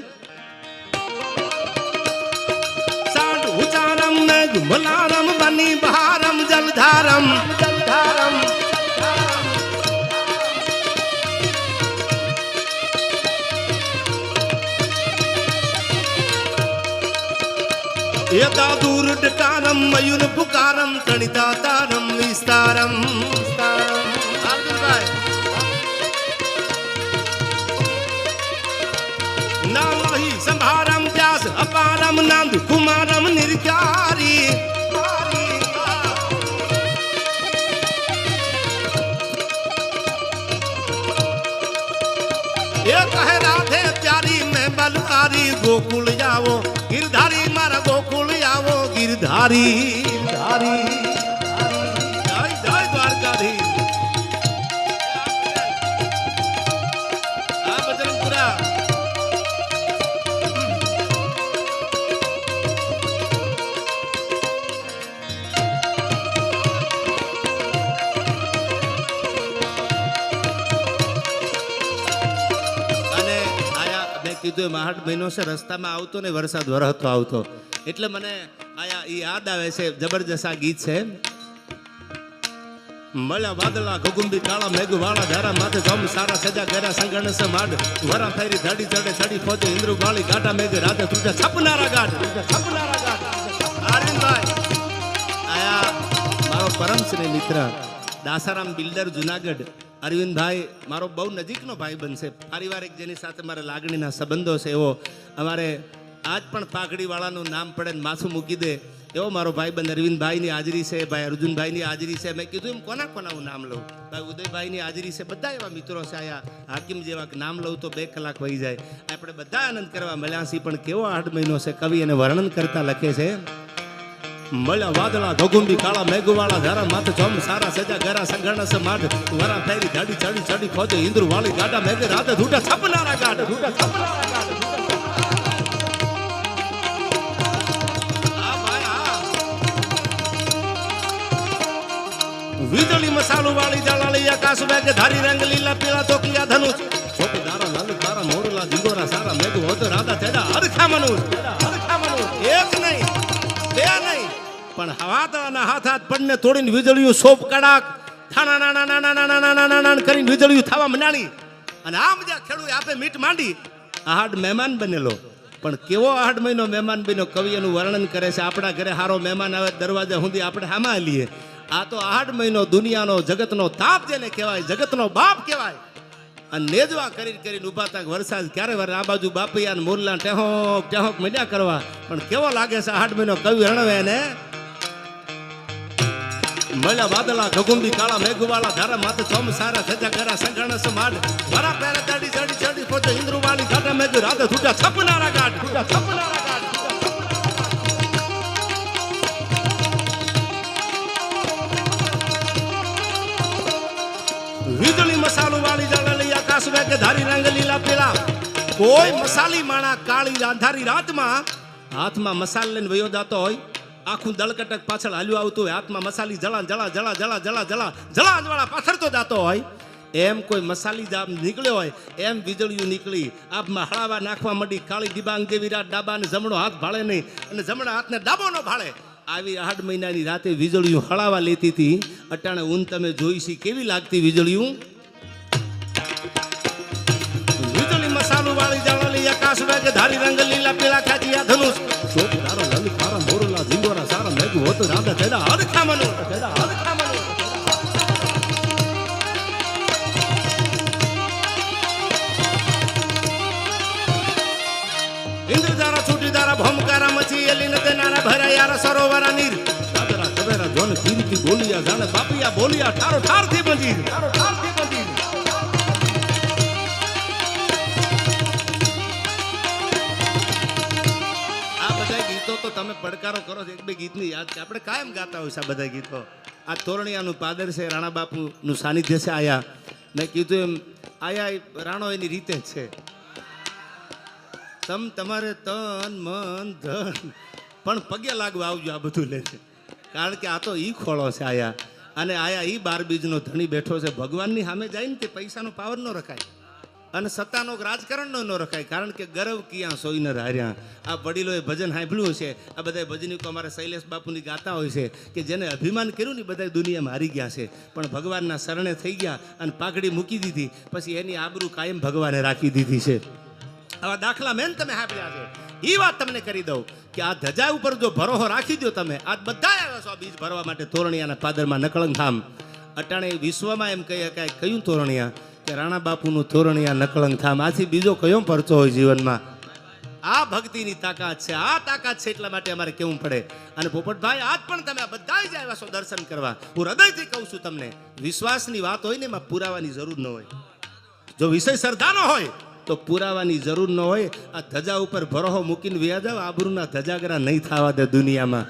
ઉચારમ મેઘ મલારમ બની બહારમ જલધારમ. યદા દૂર ડકારમ મયુર પુકારમ તણિતા તારમ વિસ્તારમ. નામહી સંભારમ વ્યાસ અપારમ નાંદ કુમારમ નિર્જા. એ કહે રાધે પ્યારી મેં બલકારી ગોકુળ જાવો ગિરધારી મારા ગોકુળ આવો ગિરધારી ધારી જય જય દ્વારકાધીશ આ બજરંગપુરા કીધું એમ 8 મહિનો છે રસ્તામાં આવતો ને વરસાદ વરસતો આવતો એટલે મને આયા ઈ યાદ આવે છે જબરજસ્ત આ ગીત છે મળ્યા વાદળા ઘુગુંબી કાળા મેઘ વાળા ધારા માથે જમ સારા સજા ગરા સંગણ સે માડ વરા ફેરી ધડી ચડે ચડી પહોંચે ઇન્દ્રુ વાળી ગાટા મેઘ રાતે તૂટે છપનારા ગાટ આરવિંદભાઈ આયા મારો પરમ સ્નેહ મિત્ર દાસારામ બિલ્ડર જુનાગઢ અરવિંદભાઈ મારો બહુ નજીકનો ભાઈબંધ છે પારિવારિક જેની સાથે મારા લાગણીના સંબંધો છે એવો અમારે આજ પણ પાઘડીવાળાનું નામ પડે ને માથું મૂકી દે એવો મારો ભાઈબંધ અરવિંદભાઈની હાજરી છે ભાઈ અર્જુનભાઈની હાજરી છે મેં કીધું એમ કોના હું નામ લઉં ભાઈ ઉદયભાઈની હાજરી છે બધા એવા મિત્રો છે આયા હાકીમ જેવા નામ લઉં તો 2 કલાક વહી જાય આપણે બધા આનંદ કરવા મળ્યા છીએ પણ કેવો 8 મહિનો છે કવિ એને વર્ણન કરતા લખે છે મળ્યા વાદળા ઘગુંબી કાળા મેઘવાળા ધારા માથે જમ સારા સજા ગરા સંગણસ માઢ વરા ફેરી ધાડી ચડી ચડી ખોજે ઇન્દ્ર વાળી ગાડા મેઘ રાતે ધૂટા છપનારા ગાઢ વીજળી મસાલો વાળી જલાલી આકાશ વેગે ધારી રંગ લીલા પીળા તોકિયા ધનુષ ચોકીદારા લાલ તારા મોરલા દિંગોરા સારા મેઘ હોત રાધા તેડા હરખા મનુષ એક નહીં બે નહીં પણ હવાના હાથ પડને તોડીને વીજળીઓ સોપ કડાક થાના નાના કરીને વીજળીઓ થવા મંડાણી અને આમ જ્યાં ખેડૂત આપે મીટ માંડી આહાડ મહેમાન બનેલો પણ કેવો 8 મહિનો મહેમાન બન્યો કવિ એનું વર્ણન કરે છે આપણા ઘરે હારો મહેમાન આવે દરવાજા સુધી આપણે હામાં લઈએ આ તો 8 મહિનો દુનિયાનો જગતનો તાપ જેને કહેવાય જગતનો બાપ કહેવાય અને નેજવા કરીને ઉભા હતા વરસાદ ક્યારે વર આ બાજુ બાપૈયા ને મોરલા ટેહોક મજા કરવા પણ કેવો લાગે છે 8 મહિનો કવિ રણવે ને મળ્યા વાદળા ઘગુંબી કાળા મેઘવાળા ધારા માથે ચોમ સારા સજા ગરા સંગણસ માડ વરા પેરે ચડી ચડી ચડી પહોંચે ઇન્દ્રુ વાળી ગાટા મેઘ રાતે છૂટા છપનારા ગાટ વીજળી મસાલો વાળી જળલી આકાશ વેગે ધારી રંગ લીલા પીળા કોઈ મસાલી માણા કાળી અંધારી રાતમાં હાથમાં મસાલ લઈને વયો જાતો હોય આખું દળકટક પાછળ હાલ્યું આવતું હોય હાથમાં મસાલી જળા પાથરતો જાતો હોય એમ કોઈ મસાલી જામ નીકળ્યો હોય એમ વીજળીઓ નીકળી આપમાં હળાવા નાખવા માંડી કાળી ડિબાંગ જેવી રાત ડાબા ને જમણો હાથ ભાળે નહીં અને જમણા હાથને ડાબો ન ભાળે આવી 8 મહિનાની રાતે વીજળીઓ હળાવા લેતી હતી અટાણે ઊન તમે જોઈશી કેવી લાગતી વીજળીઓ વીજળી મસાલો વાળી જળલી આકાશ વેગે ધારી રંગ લીલા પીળા ખાચિયા ધનુષ ચોકદારો લલિત તારા મોરલા ઝીંગોરા સારા મેઘ હોત રાધા તેડા હરખા મનો ઇન્દ્રજારા છૂટીદારા ભમકારા મચી એલી નદે નાના ભરા યાર સરોવરા નીર દાદરા કવેરા જોન કીર્તિ બોલિયા જાણે બાપિયા બોલિયા ઠારો ઠાર થી બંધીર આ બધા ગીતો તો તમે પડકારો કરો છો એક બે ગીતની યાદ કે આપણે કાયમ ગાતા હોય છે આ બધા ગીતો આ તોરણિયાનું પાદર છે રાણા બાપુનું સાનિધ્ય છે આયા મેં કીધું એમ આયા રાણો એની રીતે જ છે તમારે તન મન ધન પણ પગે લાગવા આવજો આ બધું લે છે કારણ કે આ તો ઈ ખોળો છે આયા અને આયા ઈ 12 બીજનો ધણી બેઠો છે ભગવાનની સામે જાય ને તે પૈસાનો પાવર ન રખાય અને સત્તાનો રાજકારણનો ન રખાય કારણ કે ગરવ ક્યાં સોઈને હાર્યા આ વડીલોએ ભજન સાંભળ્યું છે આ બધા ભજનીકો અમારા શૈલેષ બાપુની ગાતા હોય છે કે જેને અભિમાન કર્યું ને બધા દુનિયામાં હારી ગયા છે પણ ભગવાનના શરણે થઈ ગયા અને પાઘડી મૂકી દીધી પછી એની આબરૂ કાયમ ભગવાને રાખી દીધી છે આવા દાખલા મેન તમે સાંભળ્યા છે એ વાત તમને કરી દઉં કે આ ધજા ઉપર જો ભરોસો રાખી દો તમે આજ બધા આવ્યા છો આ બીજ ભરવા માટે તોરણિયાના પાદરમાં નકળંગ ધામ અટાણે વિશ્વમાં એમ કહી શકાય કયું તોરણિયા કે રાણા બાપુનું તોરણિયા નકળંગ ધામ આથી બીજો કયો પરચો હોય જીવનમાં આ ભક્તિની તાકાત છે આ તાકાત છે એટલા માટે અમારે કેવું પડે અને પોપટભાઈ આજ પણ તમે બધા જ આવ્યા છો દર્શન કરવા હું હૃદયથી કહું છું તમને વિશ્વાસની વાત હોય ને એમાં પુરાવાની જરૂર ન હોય જો વિષય શ્રદ્ધાનો હોય તો પુરાવાની જરૂર ન હોય. આ ધજા ઉપર ભરોહો મૂકીને વ્યા જાવ, આબરૂના ધજાગરા નહીં થવા દે દુનિયામાં.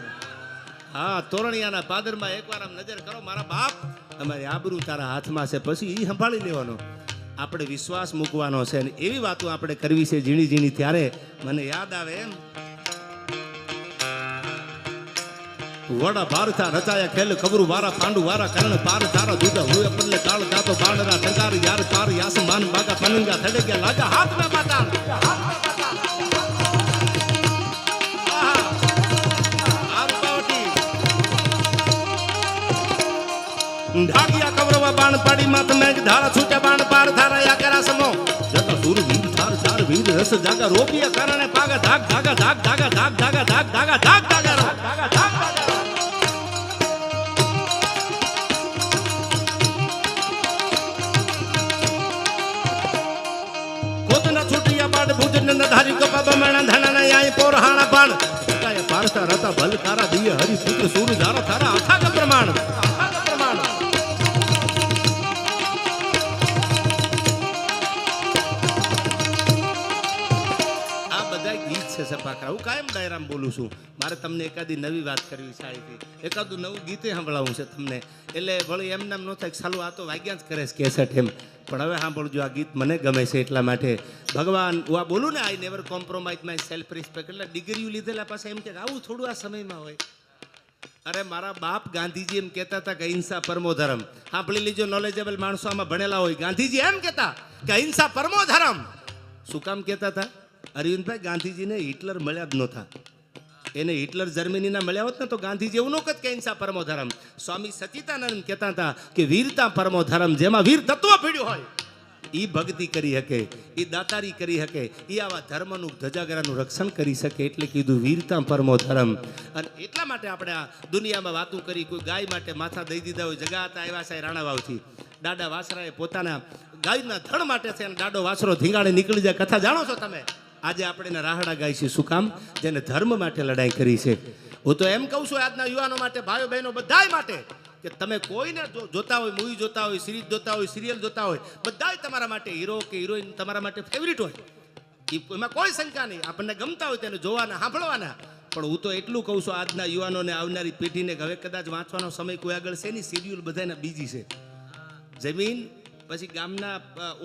હા, તોરણિયાના પાદરમાં એકવાર આમ નજર કરો, મારા બાપ અમારી આબરૂ તારા હાથમાં છે, પછી એ સંભાળી લેવાનો. આપણે વિશ્વાસ મૂકવાનો છે અને એવી વાતો આપણે કરવી છે ઝીણી ઝીણી. ત્યારે મને યાદ આવે એમ, વડા ભારતા રચાયા ખેલ ખબરું વારા પાંડુ વારા કરણ પાર તારા દૂધા હુએ પલ્લે કાળ ગાતો બાણરા ટંકાર યાર પાર યાસમાન બાગા પનંગા થડે ગયા લાગા હાથ મે માતા ઢાકિયા કવરવા બાણ પાડી માત મેઘ ધારા છૂટ્યા બાણ પાર થારા યા કરા સમો જતો સુર વીર થાર ચાર વીર રસ જાગા રોપિયા કારણે પાગા ધાક ધાગા ધાક ધાગા ધાક ધાગા ધાક ધાગા ધાક ધાગા ધાગા ધાક કોતના છૂટિયા બાડ ભુજન ધારી કપા બમણા ધણના આય પોર હાણા પાણ કાય પારતા રતા ભલ તારા દિય હરિ પુત્ર સુર ધારા તારા અથાગ પ્રમાણ હું કાયમ ડાયરામ બોલું છું. મારે તમને એકાદી નવી વાત કરવી છે, એકાદું નવું ગીતે સંભળાવવું છે તમને. એટલે ભલે એમ નામ ન થાય સાલું આ તો વાગ્યા જ કરે છે કેસેટ એમ, પણ હવે સાંભળજો, આ ગીત મને ગમે છે એટલા માટે. ભગવાન હું આ બોલું ને, I never compromise my self respect. એટલે ડિગ્રીઓ લીધેલા પાસે એમ કે આવું થોડું આ સમયમાં હોય. અરે મારા બાપ ગાંધીજી એમ કહેતા હતા કે અહિંસા પરમો ધર્મ. સાંભળી લીજો, નોલેજેબલ માણસો આમાં ભણેલા હોય. ગાંધીજી એમ કહેતા કે અહિંસા પરમો ધર્મ. શું કામ કહેતા હતા? અરવિંદભાઈ, ગાંધીજીને હિટલર મળ્યા જ નહોતા. એને હિટલર જર્મનીના મળ્યા હોત ને તો ગાંધીજી એવું ન કહેત કે અહિંસા પરમો ધર્મ. સ્વામી સચિદાનંદ કહેતા હતા કે વીરતા પરમો ધર્મ. જેમાં વીર તત્વ ભીડ્યું હોય એ ભક્તિ કરી શકે, એ દાતારી કરી શકે, એ આવા ધર્મનું ધજાગરાનું રક્ષણ કરી શકે. એટલે કીધું વીરતા પરમો ધર્મ. અને એટલા માટે આપણે આ દુનિયામાં વાતું કરી. કોઈ ગાય માટે માથા દઈ દીધા હોય. જગા હતા આવ્યા સાહેબ રાણાવાવથી, દાદા વાસરાએ પોતાના ગાયના ધણ માટે છે અને દાડો વાસરો ધીંગાડે નીકળી જાય. કથા જાણો છો તમે? આજે આપણે રાહડા ગાય છે. શું કામ? જેને ધર્મ માટે લડાઈ કરી છે. હું તો એમ કહું છું આજના યુવાનો માટે, ભાઈઓ બહેનો બધાય માટે, કે તમે કોઈને જોતા હોય, મૂવી જોતા હોય, સિરીઝ જોતા હોય, સિરિયલ જોતા હોય, બધાય તમારા માટે હીરો કે હિરોઈન તમારા માટે ફેવરિટ હોય. એમાં કોઈ શંકા નહીં. આપણને ગમતા હોય તેને જોવાના, સાંભળવાના. પણ હું તો એટલું કહું છું આજના યુવાનોને, આવનારી પેઢીને, હવે કદાચ વાંચવાનો સમય કોઈ આગળ છે નહીં. શેડ્યુલ બધાના બીજી છે. જમીન પછી ગામના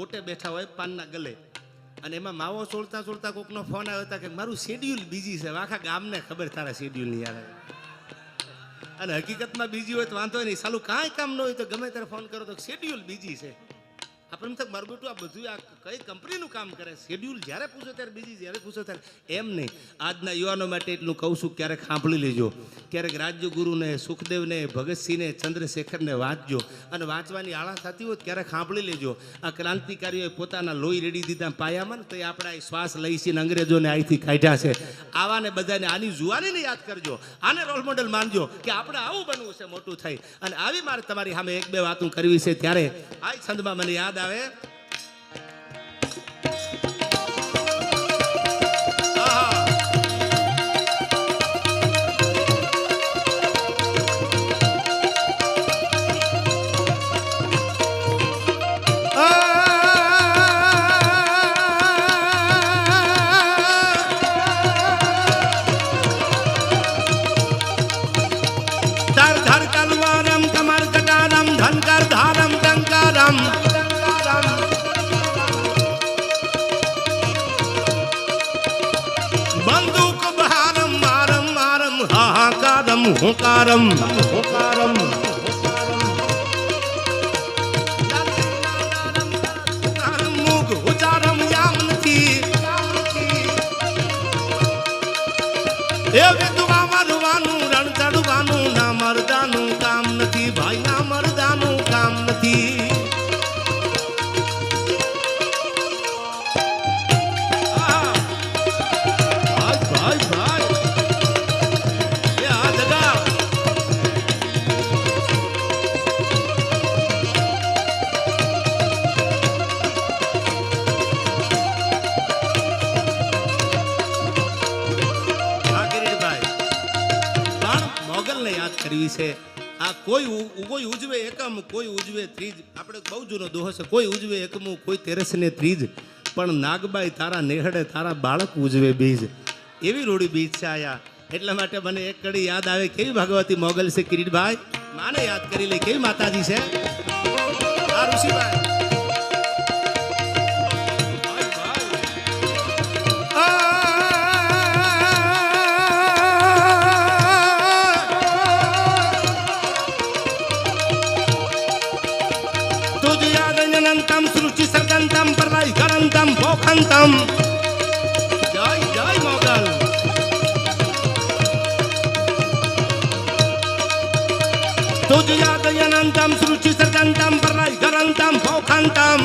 ઓટે બેઠા હોય પાનના ગલે, અને એમાં માવો છોડતા છોડતા કોકનો ફોન આવ્યો હતા કે મારું શેડ્યુલ બીજી છે. આખા ગામને ખબર તારા શેડ્યુલની યાર. અને હકીકતમાં બીજી હોય તો વાંધો નહીં, સાલું કાંઈ કામ ન હોય તો ગમે ત્યારે ફોન કરો તો શેડ્યુલ બીજી છે. આપણે એમ થાય મારું બેટું આ બધું આ કઈ કંપનીનું કામ કરે, શેડ્યુલ જ્યારે પૂછો ત્યારે બીજી, જ્યારે પૂછો ત્યારે એમ નહીં. આજના યુવાનો માટે એટલું કહું છું, ક્યારેક સાંભળી લેજો. ક્યારેક રાજ્યગુરુને, સુખદેવને, ભગતસિંહને, ચંદ્રશેખરને વાંચજો. અને વાંચવાની આળા થતી હોય ક્યારેક સાંભળી લેજો. આ ક્રાંતિકારીઓએ પોતાના લોહી રેડી દીધા પાયામાં, તો એ આપણે શ્વાસ લઈ છીએ અંગ્રેજોને અહીંથી કાઢ્યા છે. આવાને બધાને આની જુવાનીને યાદ કરજો, આને રોલ મોડેલ માનજો કે આપણે આવું બનવું છે મોટું થઈ. અને આવી મારે તમારી સામે એક બે વાતો કરવી છે. ત્યારે આ છંદમાં મને યાદ આવે, હોકારમ હોકારમ મુખ ઉચારમ યામ નથી. એ વિધવા મરવાનું, રણ ચડવાનું, ના મરદાનું કામ નથી ભાઈ, ના મરદાનું કામ નથી. છે આ કોઈ ઉજવે એકમ, કોઈ ઉજવે ત્રીજ. આપણે બહુ જૂનો દોહો છે, કોઈ ઉજવે એકમું, કોઈ તેરસ ને ત્રીજ. પણ નાગબાઈ તારા નેહડે તારા બાળક ઉજવે બીજ એવી રોડી બીજ છે આયા. એટલા માટે મને એક કડી યાદ આવે, કેવી ભગવતી મોગલ છે કિરીટભાઈ, માને યાદ કરી લે, કેવી માતાજી છે આ ઋષિભાઈ. સર્ગંતમ પ્રલય કરંતમ પોખંતમ. જય જય મોગલ. તુજ યાદ અનંતમ સૃષ્ટિ સર્ગંતમ પ્રલય કરંતમ પોખંતમ.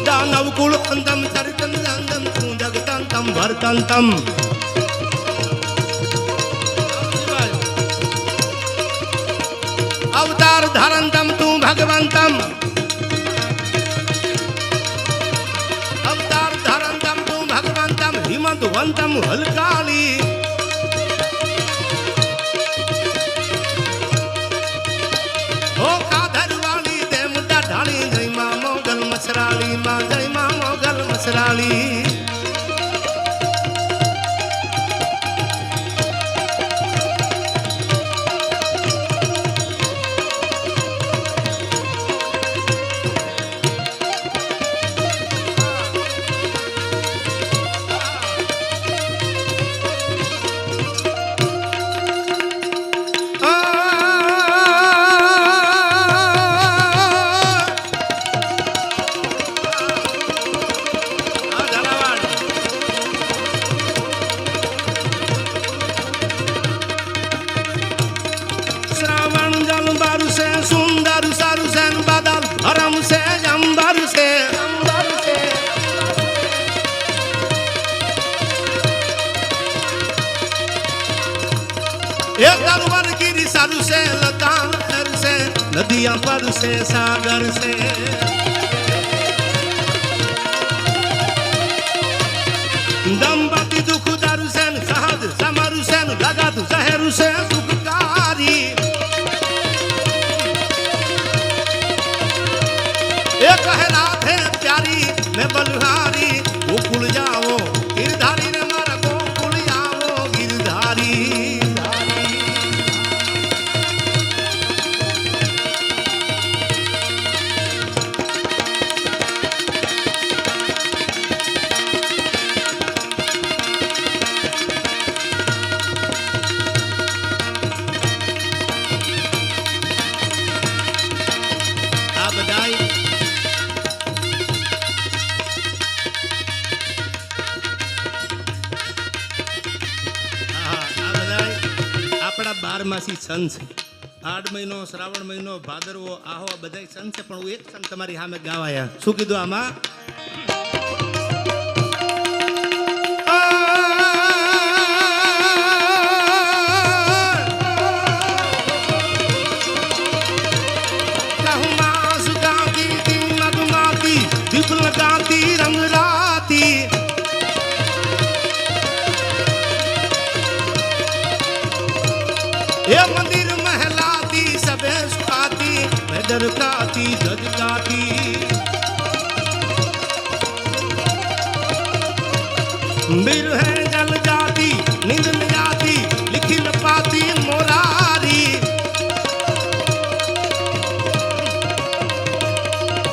દાનવ કુળ અંતમ ચરિતમ અંતમ જગતંતમ વર્તંતમ. अवतार धारंतम तू भगवंतम, अवतार धारंतम तू भगवंतम हिमंतवंतम हलकाली. ओ काधरवाली दे मुद्दा ढाली जय मां मोगल मसराली, मां जय मां मोगल मसराली. नदियां पर से सागर से दंबती दुख दारू से सहज समरु से लगत जहरु से सुखकारी. एक है राधे प्यारी मैं बलहारी, गोकुल जाओ गिरधारी ने मारा गोकुल जाओ गिरधारी. બારમાસી સંત છે. 8 મહિનો શ્રાવણ મહિનો ભાદરવો આહો બધાય સંત છે, પણ હું એક સંત તમારી સામે ગાવાયા. શું કીધું આમાં? ये मंदिर महलाती सबे सुखाती डरकाती धधकाती. बीर है जल जाती नींद न आती लिखी न पाती मोरारी.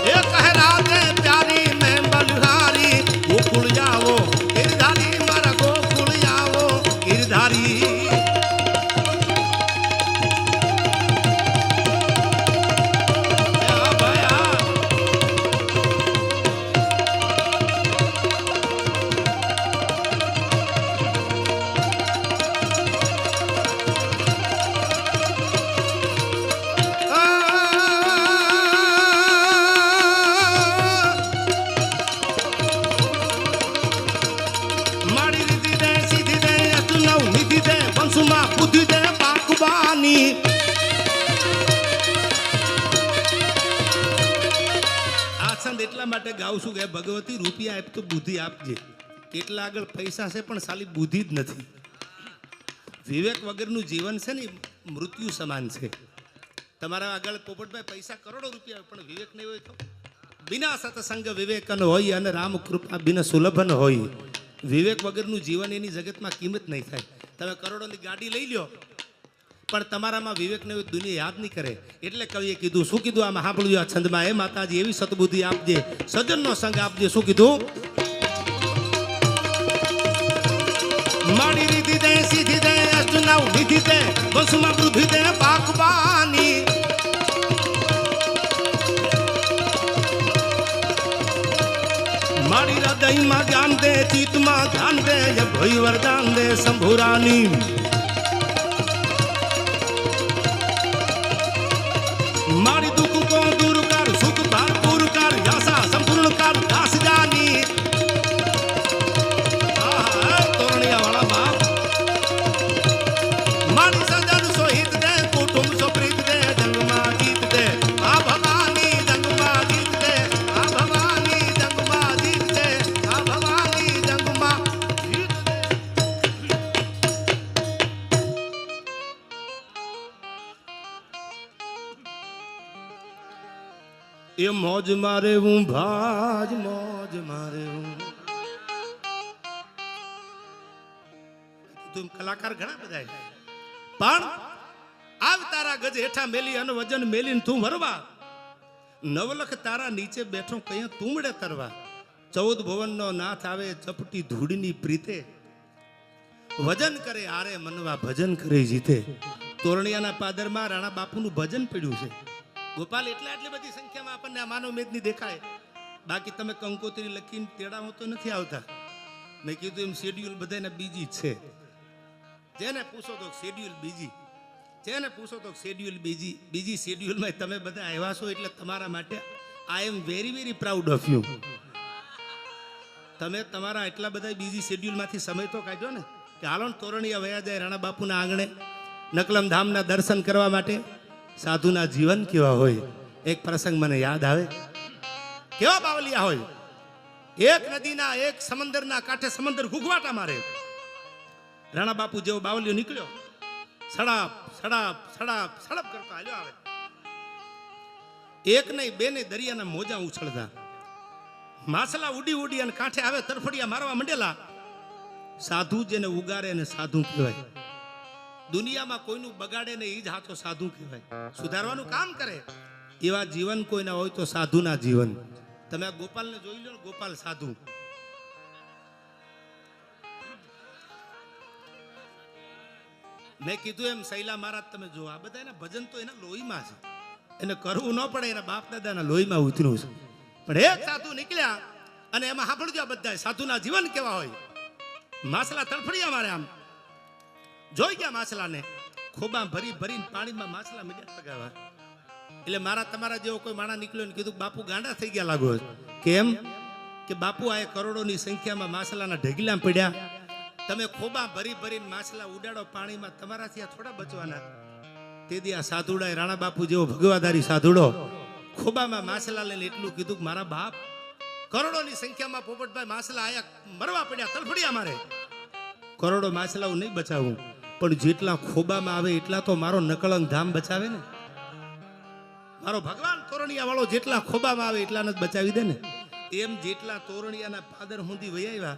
ये कह राधे प्यारी मैं बलहारी, गोकुल जाओ गिरधारी मारा गोकुल जाओ गिरधारी. એટલા માટે ગાઉં છું કે ભગવતી રૂપિયા આપ તો બુદ્ધિ આપજે. કેટલા આગળ પૈસા છે પણ સાલી બુદ્ધિ જ નથી. વિવેક વગરનું જીવન છે ને મૃત્યુ સમાન છે. તમારા આગળ પોપટભાઈ પૈસા કરોડો રૂપિયા પણ વિવેક નહીં હોય તો બિના સત્સંગ વિવેકન હોય અને રામ કૃપા બિના સુલભન હોય. વિવેક વગરનું જીવન એની જગતમાં કિંમત નહીં થાય. તમે કરોડોની ગાડી લઈ લ્યો પણ તમારામાં વિવેક નહીં હોય દુનિયા યાદ નહીં કરે. એટલે કવિએ કીધું, શું કીધું આમાં સાંભળ્યું આ છંદમાં? એ માતાજી એવી સદબુદ્ધિ આપજે, સજ્જનનો સંગ આપજે. શું કીધું? માડી રીધી દે સીધી દે અષ્ટનાવ નિધિ દે વસુમાં વૃદ્ધિ દે પાકવાની. મારી હૃદયમાં જ્ઞાન દે ચિત્તમાં ધ્યાન દે ભય વરદાન દે શંભુરાની. મારી દુઃખ કો દૂર કર સુખ ભરપૂર કર યાસા સંપૂર્ણ કર દાસ જાની. તોરણિયા વાળા બાપ મારી સજન સોહિત દે કુટુંબ સોપ્રીત દે જંગમાં જીત દે આ ભવાની જંગમાં જીત દે આ ભવાની જંગમાં જીત દે આ ભવાની જંગમાં જીત દે. એ મોજ મારે હું ભાજ મોજ મારે હું. તું કલાકાર ઘણા બધા પણ આવ તારા ગજ હેઠા મેલી અને વજન મેલીને તું વરવા. નવલખ તારા નીચે બેઠો કયા તુમડે તરવા. 14 ભુવનનો નાથ આવે ચપટી ધૂળની પ્રીતે. વજન કરે આરે મનવા ભજન કરે જીતે. તોરણિયાના પાદરમાં રાણા બાપુનું ભજન પડ્યું છે. ગોપાલ એટલે આટલી બધી સંખ્યામાં આપણને આ માનવ મેદની દેખાય. બાકી તમે કંકોત્રી લખીને તેડાવો તો નથી આવતા. મેં કીધું એમ શેડ્યુલ બધાના બીજી જ છે. જેને પૂછો તો શેડ્યુલ બીજી, જેને પૂછો તો શેડ્યુલ બીજી. બીજી શેડ્યુલમાં તમે બધા આવ્યા છો એટલે તમારા માટે I am very very proud of you. તમે તમારા એટલા બધા બીજી શેડ્યુલમાંથી સમય તો કાઢ્યો ને કે હાલો ને તોરણિયા વયા જાય રાણા બાપુના આંગણે નકલમ ધામના દર્શન કરવા માટે. સાધુના જીવન કેવા હોય. એક પ્રસંગ મને યાદ આવે. કેવા બાવલિયા હોય. એક નદીના એક સમંદરના કાંઠે સમંદર ઘૂઘવાટા મારે. રાણા બાપુ જેવો બાવલિયો નીકળ્યો સડાપ સડાપ સડાપ સડપ કરતો હાલ્યો આવે. એક નહીં બે નહીં દરિયાના મોજા ઉછળતા. માછલા ઉડી ઉડી અને કાંઠે આવે તરફડિયા મારવા મંડેલા. સાધુ જેને ઉગારે એને સાધુ કહેવાય. દુનિયામાં કોઈનું બગાડે ને એ જ હાથો સાધુ કહેવાય. સુધારવાનું કામ કરે એવા જીવન કોઈના હોય તો સાધુના જીવન. તમે આ ગોપાલને જોઈ લો ને, ગોપાલ સાધુ. મેં કીધું એમ શૈલા મહારાજ તમે જો આ બધા એના ભજન તો એના લોહીમાં છે. એને કરવું ન પડે, એના બાપ દાદાના લોહીમાં ઉતર્યું છે. પણ એક સાધુ નીકળ્યા અને એમાં સાંભળજો બધા સાધુના જીવન કેવા હોય. માછલા તડફડિયા મારે આમ જોઈ ગયા માછલાને ખોબા ભરી ભરીને પાણીમાં માછલા મીડિયા લગાવવા. એટલે મારા તમારા જેવો કોઈ માણા નીકળ્યો ને કીધું બાપુ ગાંડા થઈ ગયા લાગો. કેમ કે બાપુ આ કરોડોની સંખ્યામાં માછલાના ઢગલા પડ્યા. તમે ખોબા ભરી ભરીને માછલા ઉડાડો પાણીમાં, તમારાથી આ થોડા બચવાના. તેથી આ સાધુડાએ રાણા બાપુ જેવો ભગવાદારી સાધુડો ખોબામાં માછલા લઈને એટલું કીધું કે મારા બાપ કરોડોની સંખ્યામાં પોપટભાઈ માછલા આયા મરવા પડ્યા તલફડિયા મારે. કરોડો માછલાઓ નહીં બચાવું પણ જેટલા ખોબામાં આવે એટલા તો મારો નકળંગ ધામ બચાવે ને. મારો ભગવાન તોરણિયા વાળો જેટલા ખોબામાં આવે એટલાને જ બચાવી દે ને. એમ જેટલા તોરણિયાના પાદર સુધી વૈયા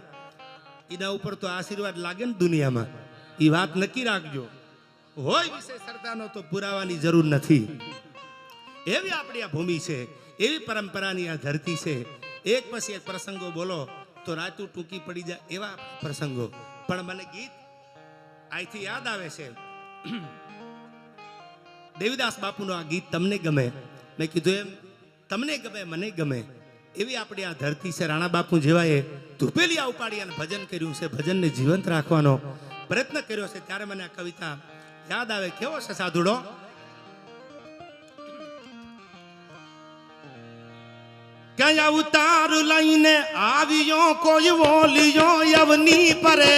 એના ઉપર તો આશીર્વાદ લાગે ને દુનિયામાં. એ વાત નક્કી રાખજો. હોય વિશે સરદારનો તો પુરાવાની જરૂર નથી. એવી આપણી આ ભૂમિ છે, એવી પરંપરાની આ ધરતી છે. એક પછી એક પ્રસંગો બોલો તો રાતું ટૂંકી પડી જાય એવા પ્રસંગો. પણ મને ગીત અહીંથી યાદ આવે છે. દેવીદાસ બાપુનું આ ગીત તમને ગમે. મેં કીધું એમ તમને ગમે મને ગમે એવી આપણી આ ધરતી છે. રાણા બાપુ જેવાએ ધૂપેલિયા ઉપાડી અને ભજન કર્યું છે. ભજનને જીવંત રાખવાનો પ્રયત્ન કર્યો છે. ત્યારે મને આ કવિતા યાદ આવે. કેવો છે સાધુડો? ક્યાં અવતાર લઈને આવ્યો કોઈ બોલ્યો યવની પરે.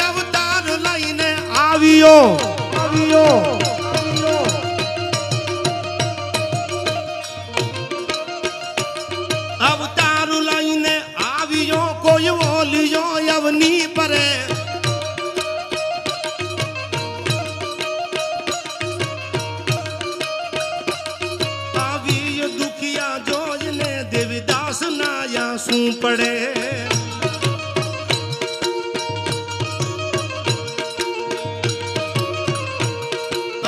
અવતાર લઈને આવ્યો અવતાર પડે.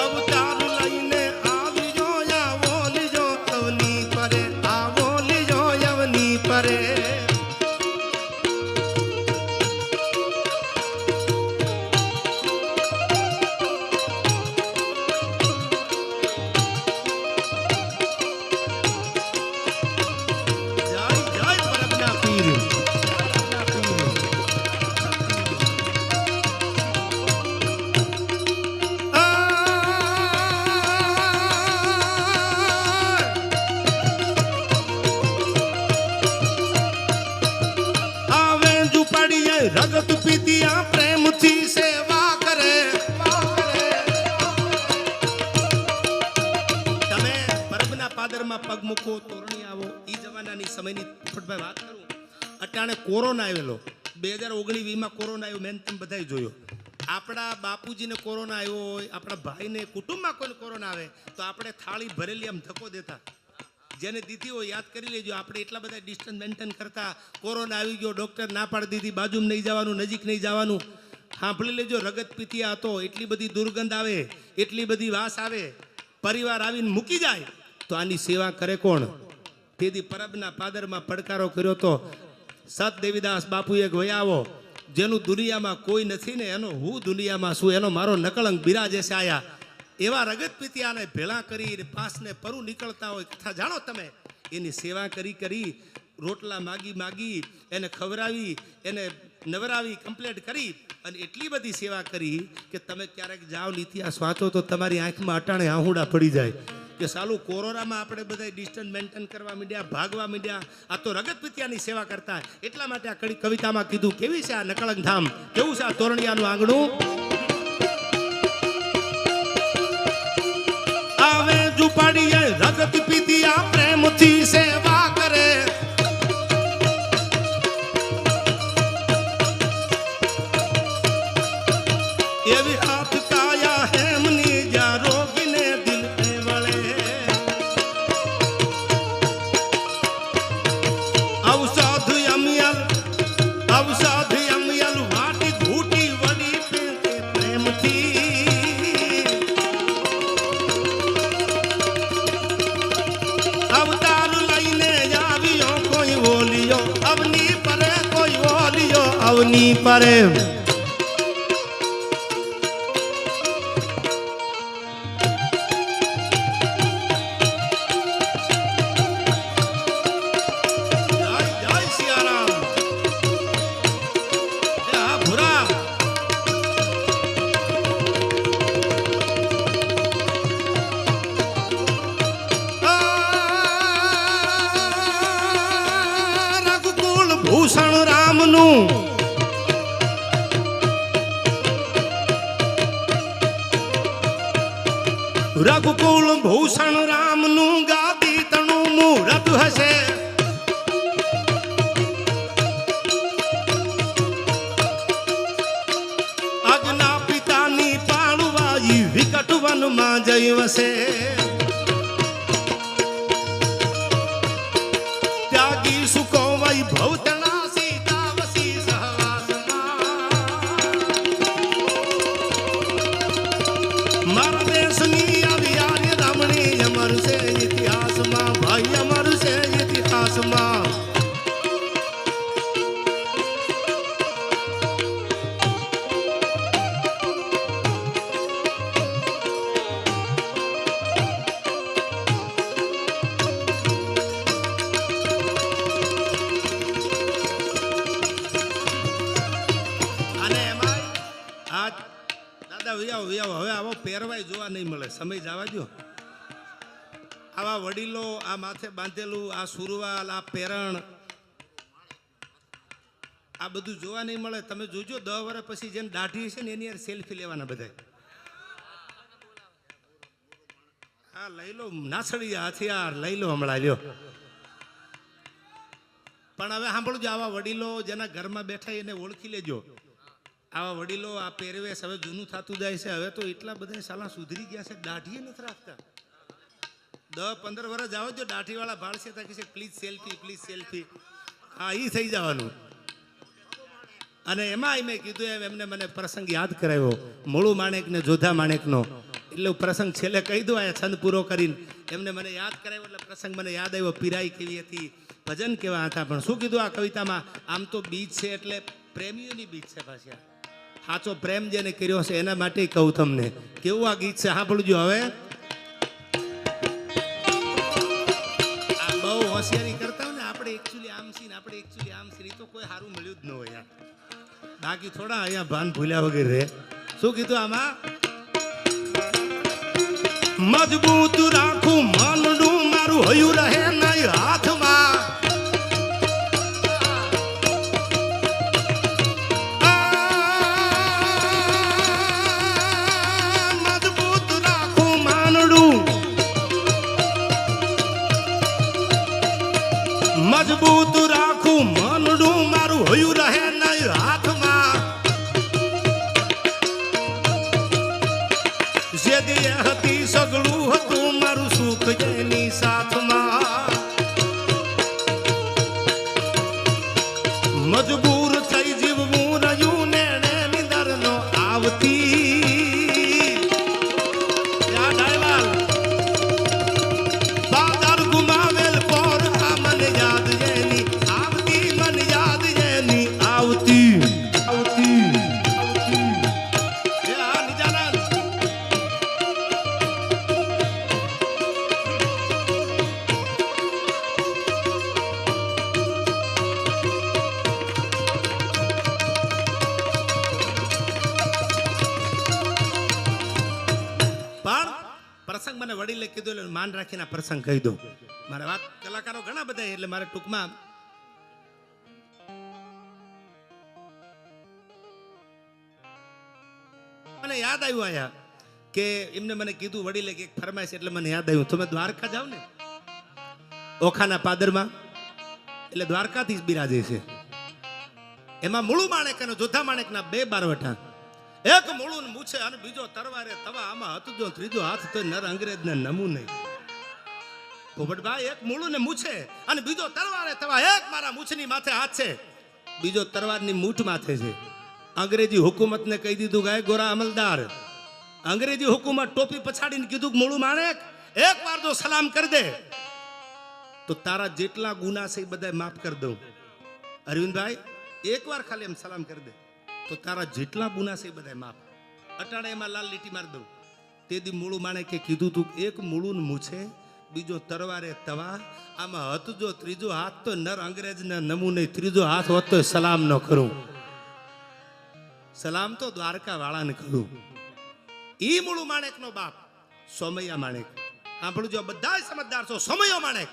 અવતાર લઈને આવજો આવો લીજો અવની પરે, આવો લીજો અવની પરે. રગત પીતિયા પ્રેમથી સેવા કરે. તમે પરબના પાદરમાં પગ મૂકો, તોરણી આવો. ઈ જમાનાની સમયની ફટભાઈ વાત કરું. અટાણે કોરોના આવેલો 2019-20માં કોરોના આવ્યો. મેં તમે બધાય જોયો. આપણા બાપુજીને કોરોના આવ્યો હોય, આપણા ભાઈને કુટુંબમાં કોઈને કોરોના આવે તો આપણે થાળી ભરેલી આમ ધક્કો દેતા. જેને દીધી હોય યાદ કરી લેજો. આપણે એટલા બધા ડિસ્ટન્સ મેન્ટેન કરતા. કોરોના આવી ગયો, ડૉક્ટર ના પાડી દીધી, બાજુમાં નહીં જવાનું, નજીક નહીં જવાનું. સાંભળી લેજો, રગત પીતિયા હતો. એટલી બધી દુર્ગંધ આવે, એટલી બધી વાસ આવે. પરિવાર આવીને મૂકી જાય તો આની સેવા કરે કોણ? તેથી પરબના પાદરમાં પડકારો કર્યો તો સત દેવીદાસ બાપુએ વયાવો, જેનું દુનિયામાં કોઈ નથી ને એનો હું દુનિયામાં છું, એનો મારો નકળંક બિરાજે છે આયા. એવા રગત પીતિયાને ભેળા કરી પાસને પરું નીકળતા હોય. કથા જાણો તમે. એની સેવા કરી કરી, રોટલા માગી માગી, એને ખવડાવી, એને નવરાવી, કમ્પ્લેટ કરી અને એટલી બધી સેવા કરી કે તમે ક્યારેક જાઓ ઇતિહાસ વાંચો તો તમારી આંખમાં અટાણે આહુડા પડી જાય કે સાલું કોરોનામાં આપણે બધા ડિસ્ટન્સ મેન્ટેન કરવા માંડ્યા, ભાગવા માંડ્યા. આ તો રગત પીતિયાની સેવા કરતા. એટલા માટે આ કવિતામાં કીધું કેવી છે આ નકળંક ધામ, કેવું છે આ તોરણિયાનું આંગણું. આવે ઝુંપડીએ રગત પીતિયા પ્રેમથી સેવા કરે. એવી હાથ કાયા હેમની જ્યાં રોગીને દિલ એ વળે. ઔષધ અમિયલ વાટી ઘૂટી વળી પ્રેમથી. અવતાર લઈને આવ્યો કોઈ ઓલિયો અવની પરે, કોઈ ઓલિયો અવની પરે. ભૂષણ રામનું રઘુકુળ ભૂષણ રામનું ગાદી તણું મુહૂર્ત હશે. અજના પિતાની પાળવાઈ વિકટ વનમાં જઈ વસે. ત્યાગી સુકો વૈભવ ઇતિહાસમાં ભાઈ અમર છે ઇતિહાસમાં. અને એમાં આ દાદા વિયાવો હવે આવો પહેરવાય જોવા નહીં મળે. સમય જવા દો. આવા વડીલો, આ માથે બાંધેલું આ સુરવાલ, આ પેરણ, આ બધું જોવા નહીં મળે. તમે જોજો 10 વર્ષ પછી જેને દાઢી છે ને એની યાર સેલ્ફી લેવાના બધા. હા લઈ લો નાસડીયા હથિયાર લઈ લો હમણાં લ્યો. પણ હવે સાંભળજો, આવા વડીલો જેના ઘરમાં બેઠા એને ઓળખી લેજો. આવા વડીલો આ પહેરવેશ હવે જૂનું થતું જાય છે. હવે તો એટલા બધા સાલા સુધરી ગયા છે, દાઢીએ નથી રાખતા. 10-15 વર્ષ જાઓ જો દાઢીવાળા ભાળશે તો કહે પ્લીઝ સેલ્ફી પ્લીઝ સેલ્ફી. હા ઈ થઈ જવાનું. અને એમાં મેં કીધું એમ એમને મને પ્રસંગ યાદ કરાવ્યો મૂળું માણેક ને જોધા માણેકનો. એટલે પ્રસંગ છેલ્લે કહી દઉં આ છંદ પૂરો કરીને. એમને મને યાદ કરાવ્યો એટલે પ્રસંગ મને યાદ આવ્યો. પીરાઈ કેવી હતી, ભજન કેવા હતા. પણ શું કીધું આ કવિતામાં? આમ તો બીજ છે એટલે પ્રેમીઓની બીજ છે પાછી. સાચો પ્રેમ જેને કર્યો છે એના માટે કહું તમને. કેવું આ ગીત છે સાંભળજો હવે. આ બહુ હોશિયારી કરતા હોય ને આપણે એકચ્યુઅલી આમ છીએ ને આપણે એકચ્યુઅલી આમ છીએ, તો કોઈ સારું મળ્યું જ ન હોય યાર. બાકી થોડા અહીંયા ભાન ભૂલ્યા વગર રે. શું કીધું આમાં? મજબૂત રાખું મનડું મારું હયું રહે નહીં હાથમાં. મજબૂત રાખું માનડું, મજબૂત રાખું મનડું મારું હયું રહે નહીં હાથમાં. જેદી હતી સગળું હતું મારું સુખ જેની સાથમાં. મજબૂર થઈ જીવવું રહ્યું ને નિદર નો આવતી. બાદર ગુમાવેલ પોર આ મને યાદ જેની આવતી, મને યાદ જેની આવતી. પ્રસંગ મને વડીલે કીધું એટલે માન રાખીને પ્રસંગ કહી દઉં. મારા વાત કલાકારો ઘણા બધા એટલે મારે ટૂંકમાં મને યાદ આવ્યું આયા કે એમને મને કીધું વડીલે કે એક ફરમાઈશ એટલે મને યાદ આવ્યું. તમે દ્વારકા જાવ ને ઓખાના પાદરમાં એટલે દ્વારકાથી જ બિરાજે છે. એમાં મૂળું માણેક અને જોધા માણેકના બે બારવટા. એક મૂળું મૂછે અને બીજો તરવારે તવા. આમાં હતું જો ત્રીજો હાથ તો નર અંગ્રેજને નમું નહીં. પોપટભાઈ એક મૂળું ને મૂછે અને બીજો તરવારે તવા. એક મારા મૂછની માથે હાથ છે, બીજો તરવારની મૂઠ માથે છે. અંગ્રેજી હુકુમતને કહી દીધું ગાય ગોરા અમલદાર. અંગ્રેજી હુકુમત ટોપી પછાડીને કીધું મૂળું માણેક એક વાર જો સલામ કરી દે તો તારા જેટલા ગુના છે એ બધા માફ કરી દઉં. અરવિંદભાઈ એક વાર ખાલી એમ સલામ કરી દે તો તારા જેટલા ગુના છે એ બધા માફ. અટાણે એમાં લાલ લીટી મારી દઉં. તેથી મૂળું માણેકે કીધું તું એક મૂળું મૂછે બીજો તરવારે તવા. આમાં હતું જો ત્રીજો હાથ તો નર અંગ્રેજના નમૂને ત્રીજો હાથ હોત તો સલામ ન કરું. સલામ તો દ્વારકા વાળાને કરું. ઈ મૂળું માણેકનો બાપ સોમૈયા માણેક. સાંભળજો બધા સમજદાર છો. સોમૈયો માણેક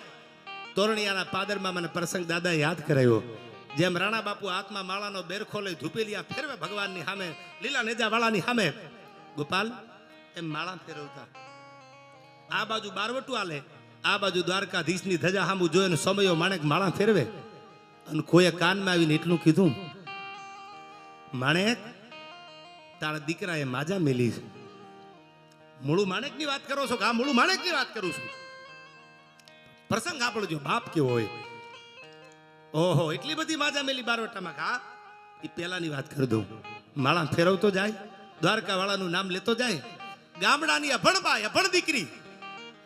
તોરણિયાના પાદરમાં મને પ્રસંગ દાદા યાદ કરાયો. જેમ રાણા બાપુ હાથમાં માળાનો બેરખો લઈ ધૂપેલિયા ફેરવે ભગવાનની સામે, લીલા નેજા વાળાની સામે, ગોપાલ એમ માળા ફેરવતા. આ બાજુ બારવટું આલે, આ બાજુ દ્વારકાધીશની ધજા સામું જોઈને સમયો માણેક માળા ફેરવે. અને કોઈએ કાનમાં આવીને એટલું કીધું, માણેક તારા દીકરાએ માજા મેલી છે. મૂળું માણેકની વાત કરો છો? હા મૂળું માણેકની વાત કરું છું. પ્રસંગ આપણો બાપ કેવો હોય. ઓહો એટલી બધી માજા મેલી બારવટામાં. હા એ પેલાની વાત કરી દઉં. માળા ફેરવતો જાય, દ્વારકા વાળાનું નામ લેતો જાય. ગામડાની અભણબાઈ અભણ દીકરી,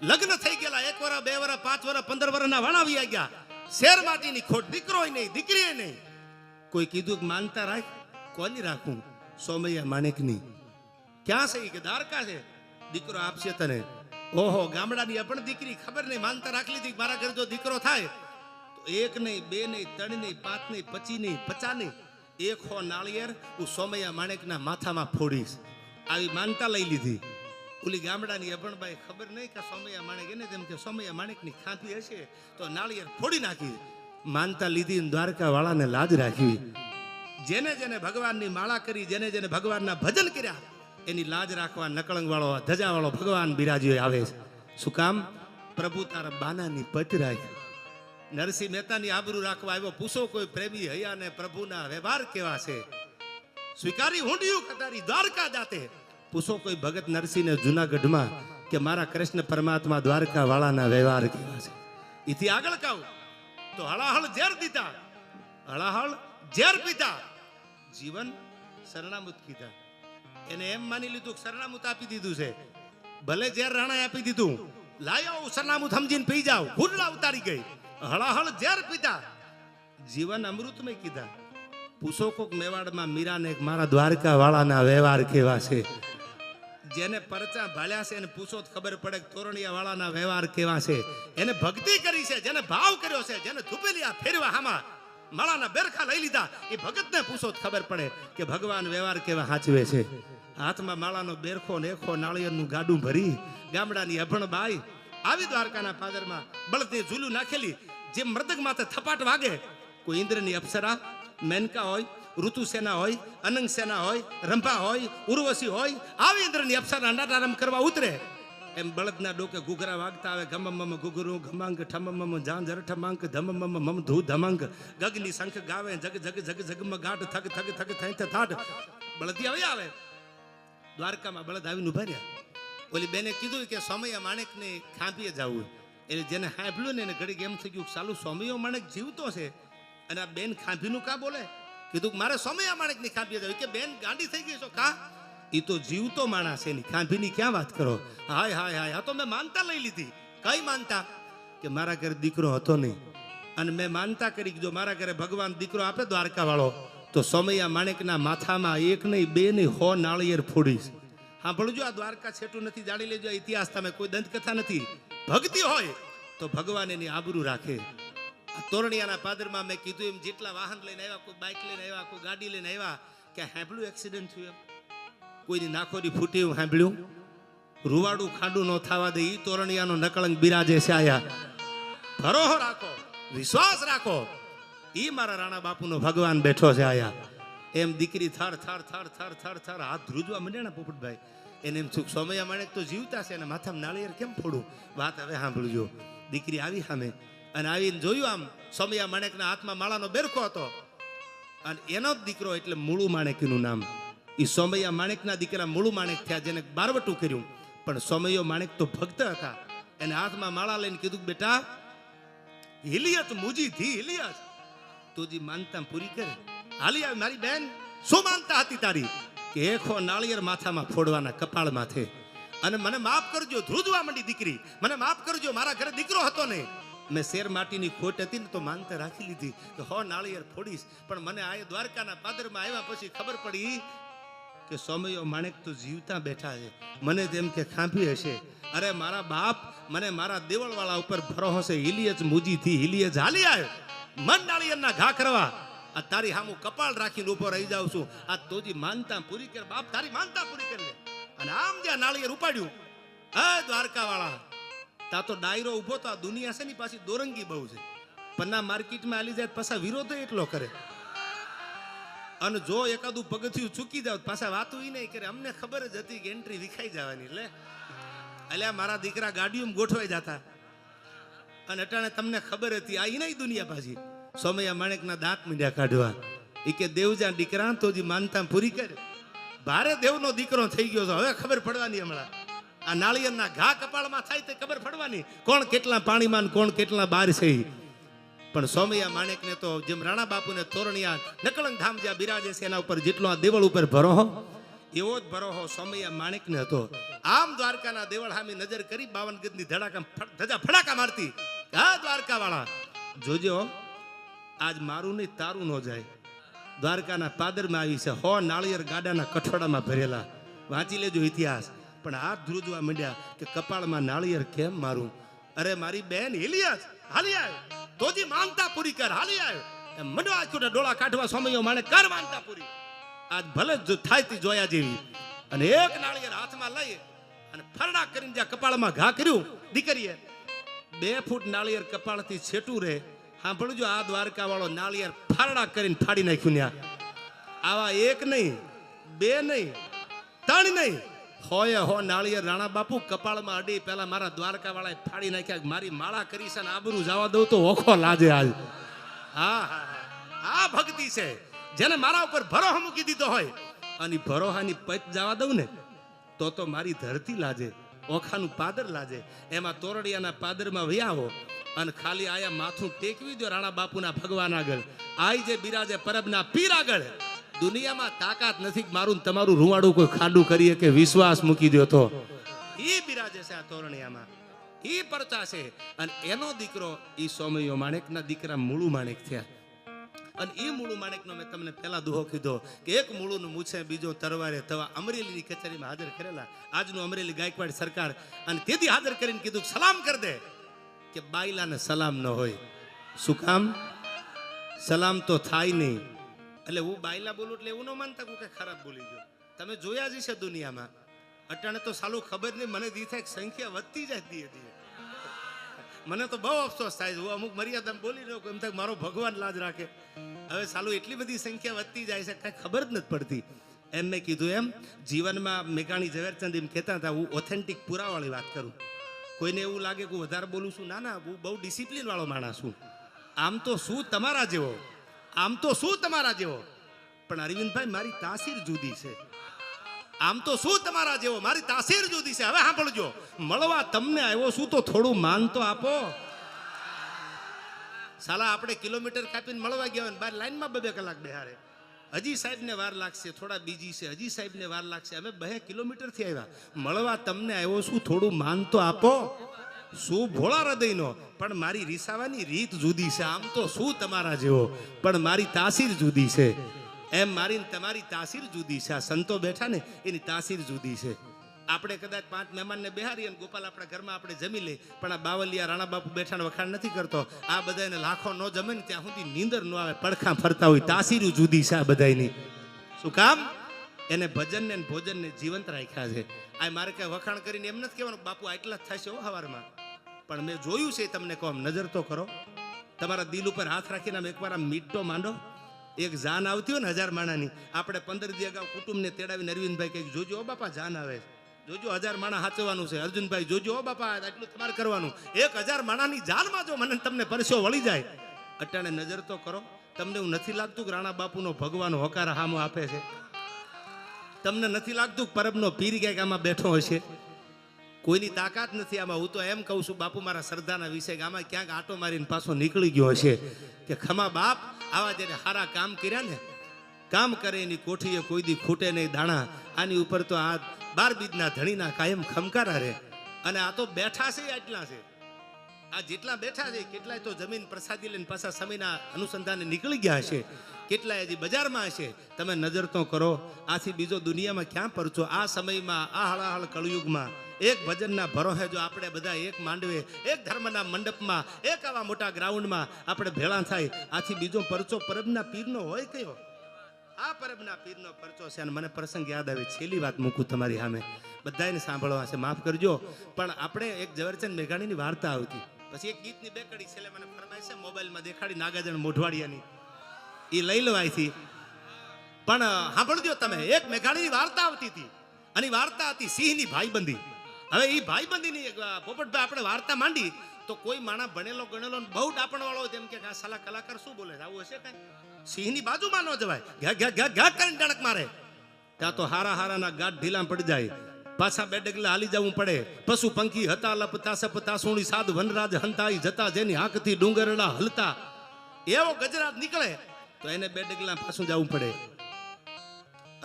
લગ્ન થઈ ગયેલા 1 વર્ષ 2 વર્ષ 5 વર્ષ 15 વર્ષના વાણાવી ગયા. શેર માટીની ખોટ, દીકરોય નહીં દીકરીએ નહીં. કોઈ કીધું કે માનતા રાખ. કોની રાખું? સોમૈયા માણેકની. ક્યાં છે કે દ્વારકા છે, દીકરો આપશે તને. ઓહો ગામડાની અભણ દીકરી, ખબર નહીં, માનતા રાખ લીધી મારા ઘરે જો દીકરો થાય તો 1 નહીં 2 નહીં 3 નહીં 5 નહીં 25 નહીં 50 નહીં 100 નાળિયેર હું સોમૈયા માણેકના માથામાં ફોડીશ. આવી માનતા લઈ લીધી. ઓલી ગામડાની અભણબાઈ ખબર નહીં કે સોમૈયા માણેક, એને તેમ કે સોમૈયા માણેકની ખાંપી હશે તો નાળિયેર ફોડી નાખી. માનતા લીધી, દ્વારકા વાળાને લાજ રાખી. જેને જેને ભગવાનની માળા કરી, જેને જેને ભગવાનના ભજન કર્યા, એની લાજ રાખવા નકળંગ વાળો ધજા વાળો ભગવાન બિરાજીઓ આવે છે. શું કામ? પ્રભુ તારા બાનાની પત રાખ. નરસિંહ મહેતાની આબરૂ રાખવા આવ્યો. પૂછો કોઈ પ્રેમી હૈયા ને પ્રભુના વ્યવહાર કેવા છે. સ્વીકારી હુંડિયું કતારી દ્વારકા જાતે. પૂછો કોઈ ભગત નરસિંહને જુનાગઢમાં કે મારા કૃષ્ણ પરમાત્મા દ્વારકા વાળાના વ્યવહાર કેવા છે. એથી આગળ કહું તો હળાહળ ઝેર દીધા હળાહળ ઝેર પીધા, જીવન સરનામુત કીધા. એને એમ માની લીધું કે સરનામુત આપી દીધું છે, ભલે ઝેર રાણા આપી દીધું, લાયો સરનામું સમજીને પી જાવ, હુરલા ઉતારી ગઈ. હળાહળ ઝેર પીધા, જીવન અમૃતમય કીધા. પૂછો કોક મેવાડમાં મીરાને મારા દ્વારકા વાળાના વ્યવહાર કેવા છે. જેને પરચા ભાળ્યા છે એને પૂછો તો ખબર પડે કે તોરણિયા વાળાના વ્યવહાર કેવા છે. એને ભક્તિ કરી છે, જેને ભાવ કર્યો છે, જેને ધુપેલિયા ફેરવા હામાં માળાના બેરખા લઈ લીધા, એ ભગતને પૂછો તો ખબર પડે કે ભગવાન વ્યવહાર કેવા સાચવે છે. હાથમાં માળાનો બેરખો ને એખો નાળિયેરનું ગાડું ભરી ગામડાની અભણ બાઈ આવી દ્વારકાના પાદરમાં બળદની ઝૂલું નાખેલી, જે મૃદંગ માથે થપાટ વાગે, કોઈ ઇન્દ્રની અપ્સરા, મેનકા હોય, ઋતુસેના હોય, અનંગ સેના હોય, રંભા હોય, ઉર્વશી હોય, આવી ઇન્દ્રની અપ્સરા નાટારંભ કરવા ઉતરે, એમ બળદના ડોકે ઘૂઘરા વાગતા આવે. ગમમ ઘૂઘરું ઘમાંક ઠમમ ઝાંઝર ઠમાંક ધમમ મમ ધૂ ધમાંક, ગગની શંખ ગાવે, જગ જગ જગ જગમ ગાટ થગ થગ થગ થૈથ થાટ. બળદી આવે દ્વારકામાં, બળદ આવીને ઉભા રહ્યા. ઓલી બેને કીધું કે સોમૈયા માણેકને ખાંભીએ જવું, એટલે જેને સાંભળ્યું ને એને ઘડીક એમ થઈ ગયું સાલું સોમૈયો માણેક જીવતો છે અને આ બેન ખાંભીનું કા બોલે. કીધું કે મારે સોમૈયા માણેકની ખાંભીએ જવું. કે બેન ગાંડી થઈ ગઈ છો કા, એ તો જીવતો માણસ છે, એની ખાંભીની ક્યાં વાત કરો. હાય હાય હાય, આ તો મેં માનતા લઈ લીધી. કઈ માનતા? કે મારા ઘરે દીકરો હતો નહીં, અને મેં માનતા કરી જો મારા ઘરે ભગવાન દીકરો આપે દ્વારકા વાળો, તો સોમૈયા માણેકના માથામાં એક નહીં બે નહીં 100 નાળિયેર ફોડીશ. હા ભણજો, આ દ્વારકા છેટું નથી, જાણી લેજો. ઇતિહાસ તમે કોઈ દંતકથા નથી. ભક્તિ હોય તો ભગવાન એની આબરૂ રાખે. આ તોરણિયાના પાદરમાં મેં કીધું એમ, જેટલા વાહન લઈને આવ્યા, કોઈ બાઇક લઈને આવ્યા, કોઈ ગાડી લઈને આવ્યા, કે સાંભળ્યું એક્સિડન્ટ થયું, કોઈની નાખોરી ફૂટી એવું સાંભળ્યું? રૂવાડું ખાંડું ન થવા દે, ઈ તોરણિયાનો નકળંક બિરાજે છે આયા. ભરોસો રાખો, વિશ્વાસ રાખો, ઈ મારા રાણા બાપુનો ભગવાન બેઠો છે આયા. એમ દીકરી થર થર થર થર થર થર હાથ ધ્રુજવા માંડ્યા ને પોપટભાઈ. એને એમ સુખ સોમૈયા માણેક તો જીવતા છે, અને માથામાં નાળિયેર કેમ ફોડું. વાત હવે સાંભળજો. દીકરી આવી સામે અને આવીને જોયું, આમ સોમૈયા માણેકના હાથમાં માળાનો બેરખો હતો, અને એનો જ દીકરો એટલે મૂળું માણેકનું નામ. એ સોમૈયા માણેકના દીકરા મૂળું માણેક થયા, જેને બારવટું કર્યું. પણ સોમૈયો માણેક તો ભક્ત હતા. એને હાથમાં માળા લઈને કીધું, બેટા હિલિયત મુજી થી હિલિયત, તુજી માનતા પૂરી કરે. હાલી આવી મારી બેન, શું માનતા હતી તારી? કે એખો નાળિયેર માથામાં ફોડવાના કપાળ માથે. અને મને માફ કરજો, ધ્રુજવા માંડી દીકરી, મને માફ કરજો, મારા ઘરે દીકરો હતો ને, મેં શેર માટીની ખોટ હતી ને તો માનતા રાખી લીધી કે 100 નાળિયેર ફોડીશ. પણ મને આ દ્વારકાના પાદરમાં આવ્યા પછી ખબર પડી કે સોમૈયો માણેક તો જીવતા બેઠા છે. મને તેમ કે ખાંભી હશે. અરે મારા બાપ, મને મારા દેવળવાળા ઉપર ભરોસો છે. હિલિયજ મુજી થી હિલિયજ હાલી આવ્યો મન નાળિયેરના ઘા કરવા. આ તારી હામું કપાળ રાખીને ઉભો રહી જાઉં છું. આ તોજી માનતા પૂરી કર બાપ, તારી માનતા પૂરી કરી લે. અને આમ જ્યાં નાળિયેર ઉપાડ્યું, હા દ્વારકા વાળા, તા તો ડાયરો ઉભો તો. આ દુનિયા છે ને પાછી દોરંગી બહુ છે. પન્ના માર્કેટમાં આલી જાય પાછા વિરોધ એટલો કરે, અને જો એકાદું પગથિયું ચૂકી જાવ પાછા વાતું ઈ નહીં કરે. અમને ખબર જ હતી કે એન્ટ્રી વિખાઈ જવાની. એટલે મારા દીકરા ગાડીઓમાં ગોઠવાઈ જતા, અને અટાણે તમને ખબર હતી આ ઈ નહીં દુનિયા પાછી. સોમૈયા માણેકના દાંત મીંડ્યા કાઢવા. એ કે દેવજા દીકરા તો જે માનતા પૂરી કરે. ભારે દેવનો દીકરો થઈ ગયો છે, હવે ખબર પડવાની. હમણાં આ નાળિયેરના ઘા કપાળમાં થાય તે ખબર પડવાની, કોણ કેટલા પાણીમાં કોણ કેટલા બહાર છે. પણ સોમૈયા માણેકને તો જેમ રાણા બાપુને તોરણિયા નકળંગ ધામ જ્યાં બિરાજે છે એના ઉપર જેટલો આ દેવળ ઉપર ભરોહો, એવો જ ભરોહો સોમૈયા માણેકને હતો. આમ દ્વારકાના દેવળ સામે નજર કરી 52 ગજની ધજા ફડાકા મારતી. હા દ્વારકા વાળા જોજો, આજ મારું નહીં તારું ન જાય. દ્વારકાના પાદરમાં આવી છે 100 નાળિયેર ગાડાના કઠોડામાં ભરેલા. વાંચી લેજો ઇતિહાસ. પણ હાથ ધ્રુજવા માંડ્યા કે કપાળમાં નાળિયેર કેમ મારું. અરે મારી બેન હિલિયસ હાલી આવ્યો, તોજી માનતા પૂરી કર. હાલી આવ્યો એમ મંડવા છોટા ડોળા કાઢવા સોમૈયો માણેક કર માનતા પૂરી. આજ ભલે જ થાય તી જોયા જેવી. અને એક નાળિયેર હાથમાં લઈ અને ફરડા કરીને જ્યાં કપાળમાં ઘા કર્યું, દીકરીએ 2 ફૂટ નાળિયેર કપાળથી છેટું રહે. સાંભળજો, આ દ્વારકા વાળો નાળિયેર ફરડા કરીને ફાડી નાખ્યું. ત્યાં આવા 1 નહીં 2 નહીં 3 નહીં, 100 નાળિયેર રાણા બાપુ કપાળમાં અડી પેલા મારા દ્વારકા વાળાએ ફાડી નાખ્યા. મારી માળા કરી છે ને આબરૂ જવા દઉં તો ઓખો લાજે આજ. હા હા, આ ભક્તિ છે. જેને મારા ઉપર ભરોસો મૂકી દીધો હોય અને ભરોહાની પચ જવા દઉં ને તો મારી ધરતી લાજે, ઓખાનું પાદર લાજે. એમાં તોરડિયાના પાદરમાં વહી આવો અને ખાલી આયા માથું ટેકવી દો રાણા બાપુના ભગવાન આગળ, આઈ જે બિરાજે પરબના પીર આગળ. દુનિયામાં તાકાત નથી મારું તમારું રૂવાડું કોઈ ખાડું કરીએ કે વિશ્વાસ મૂકી દો તો ઈ બિરાજે છે આ તોરણિયામાં, ઈ પરચા છે. અને એનો દીકરો ઈ સોમૈયો માણેકના દીકરા મૂળું માણેક થયા. અને એ મૂળું માણેકનો મેં તમને પહેલા દુહો કીધો કે એક મૂળું મૂછે બીજો તરવારે થવા અમરેલીની કચેરીમાં હાજર કરેલા. આજનું અમરેલી ગાયકવાડ સરકાર અને તેથી હાજર કરીને કીધું સલામ કર દે કે બાયલાને સલામ ન હોય. શું કામ? સલામ તો થાય નહીં. એટલે હું બાયલા બોલું એટલે એવું ન માનતા કે ખરાબ બોલી ગયો. તમે જોયા જ છે દુનિયામાં અટાણે તો સાલું ખબર નહીં, મને દી થાય સંખ્યા વધતી જાય ધીરે ધીરે. મને તો બહુ અફસોસ થાય છે. હું અમુક મર્યાદા બોલી રહ્યો એમ થાય મારો ભગવાન લાજ રાખે. હવે સાલું એટલી બધી સંખ્યા વધતી જાય છે કાંઈ ખબર જ નથી પડતી. એમ મેં કીધું એમ જીવનમાં મેઘાણી ઝવેરચંદ એમ કહેતા હતા હું ઓથેન્ટિક પુરાવાળી વાત કરું. કોઈને એવું લાગે કે હું વધારે બોલું છું, ના ના, હું બહુ ડિસિપ્લિન વાળો માણસ છું. આમ તો શું તમારા જેવો, આમ તો શું તમારા જેવો, પણ અરવિંદભાઈ મારી તાસીર જુદી છે. આમ તો શું તમારા જેવો, મારી તાસીર જુદી છે. હવે સાંભળજો, મળવા તમને આવ્યો છું તો થોડું માન તો આપો. સાલા આપણે કિલોમીટર કાપીને મળવા ગયા હોય, બહાર લાઈનમાં 2 કલાક બેહારે. હજી સાહેબને વાર લાગશે, થોડા બીજી છે, હજી સાહેબને વાર લાગશે. અમે 2 કિલોમીટરથી આવ્યા, મળવા તમને આવ્યો છું, થોડું માન તો આપો. શું ભોળા હૃદયનો, પણ મારી રીસાવાની રીત જુદી છે. આમ તો શું તમારા જેવો, પણ મારી તાસીર જુદી છે. એમ મારી તમારી તાસીર જુદી છે. આ સંતો બેઠા ને એની તાસીર જુદી છે. આપણે કદાચ 5 મહેમાનને બેહારીએ અને ગોપાલ આપણા ઘરમાં આપણે જમી લે, પણ આ બાવલિયા રાણા બાપુ બેઠાને વખાણ નથી કરતો. આ બધાને લાખો ન જમે ને ત્યાં સુધી નીંદર ન આવે, પડખા ફરતા હોય. તાસીર જુદી છે આ બધાની. શું કામ? એને ભજન ને ભોજનને જીવંત રાખ્યા છે. આ મારે કઈ વખાણ કરીને એમ નથી કહેવાનું બાપુ આટલા જ થશે હો સવારમાં, પણ મેં જોયું છે તમને કહો. નજર તો કરો, તમારા દિલ ઉપર હાથ રાખીને એકવાર આમ મીટો માંડો. એક જાન આવતી હોય ને 1000 માણાની, આપણે 15 દી અગાઉ કુટુંબને તેડાવીને અરવિંદભાઈ કહે જોજો ઓ બાપા જાન આવે, જોજો 1000 માણા હાચવાનું છે. અર્જુનભાઈ જોજો ઓ બાપા આટલું તમારે કરવાનું. 1000 માણાની જાનમાં જો મને તમને પરસ્યો વળી જાય. અટાણે નજર તો કરો, તમને એવું નથી લાગતું કે રાણા બાપુનો ભગવાન હોકાર હામો આપે છે? તમને નથી લાગતું કે પરબનો પીર ક્યાંક આમાં બેઠો હશે? કોઈની તાકાત નથી આમાં. હું તો એમ કહું છું બાપુ મારા શ્રદ્ધાના વિષય આમાં ક્યાંક આટો મારીને પાછો નીકળી ગયો હશે કે ખમા બાપ આવા જેને સારા કામ કર્યા ને, કામ કરે એની કોઠીએ કોઈ દી ખૂટે નહીં દાણા. આની ઉપર તો આ 12 બીજના ધણીના કાયમ ખમકારા રહે. અને આ તો બેઠા છે આટલા છે, આ જેટલા બેઠા છે કેટલાય તો જમીન પ્રસાદી લઈને પાછા સમયના અનુસંધાને નીકળી ગયા હશે, કેટલાય હજી બજારમાં હશે. તમે નજર તો કરો, આથી બીજો દુનિયામાં ક્યાં પરચો? આ સમયમાં આ હળાહળ કળયુગમાં એક ભજનના ભરોહે જો આપણે બધા એક માંડવે, એક ધર્મના મંડપમાં, એક આવા મોટા ગ્રાઉન્ડમાં આપણે ભેળા થાય, આથી બીજો પરચો પરબના પીરનો હોય કયો? આ પરબના પીરનો પરચો છે. અને મને પ્રસંગ યાદ આવે, છેલ્લી વાત મૂકું તમારી સામે, બધાને સાંભળવા છે, માફ કરજો. પણ આપણે એક ઝવેરચંદ મેઘાણીની વાર્તા આવતી, પછી એક ગીતની 2 કડી છેલ્લે મને ફરમાય છે મોબાઈલમાં દેખાડી, નાગાજણ મોઢવાડિયાની, એ લઈ લેવાયથી. પણ સાંભળજો તમે, એક મેઘાણીની વાર્તા આવતી હતી અને વાર્તા હતી સિંહની ભાઈબંધી. હવે એ ભાઈબંધીની પોપટભાઈ આપણે વાર્તા માંડી તો કોઈ માણસ ભણેલો ગણેલો બહુ ડાપણ વાળો તેમ કે આ સાલા કલાકાર શું બોલે, આવું હશે કઈ? સિંહની બાજુમાં ન જવાય, ઘા ઘા ઘા ઘા કરીને ડણક મારે, ત્યાં તો હારા હારાના ગાંઠ ઢીલા પડી જાય, પાછા 2 ડગલા હાલી જવું પડે. પશુ પંખી હતા લપતા સપતા સોણી સાધ વનરાજ હંતાઈ જતા, જેની હાંકથી ડુંગરડા હલતા, એવો ગજરાત નીકળે તો એને 2 ડગલા પાછું જવું પડે.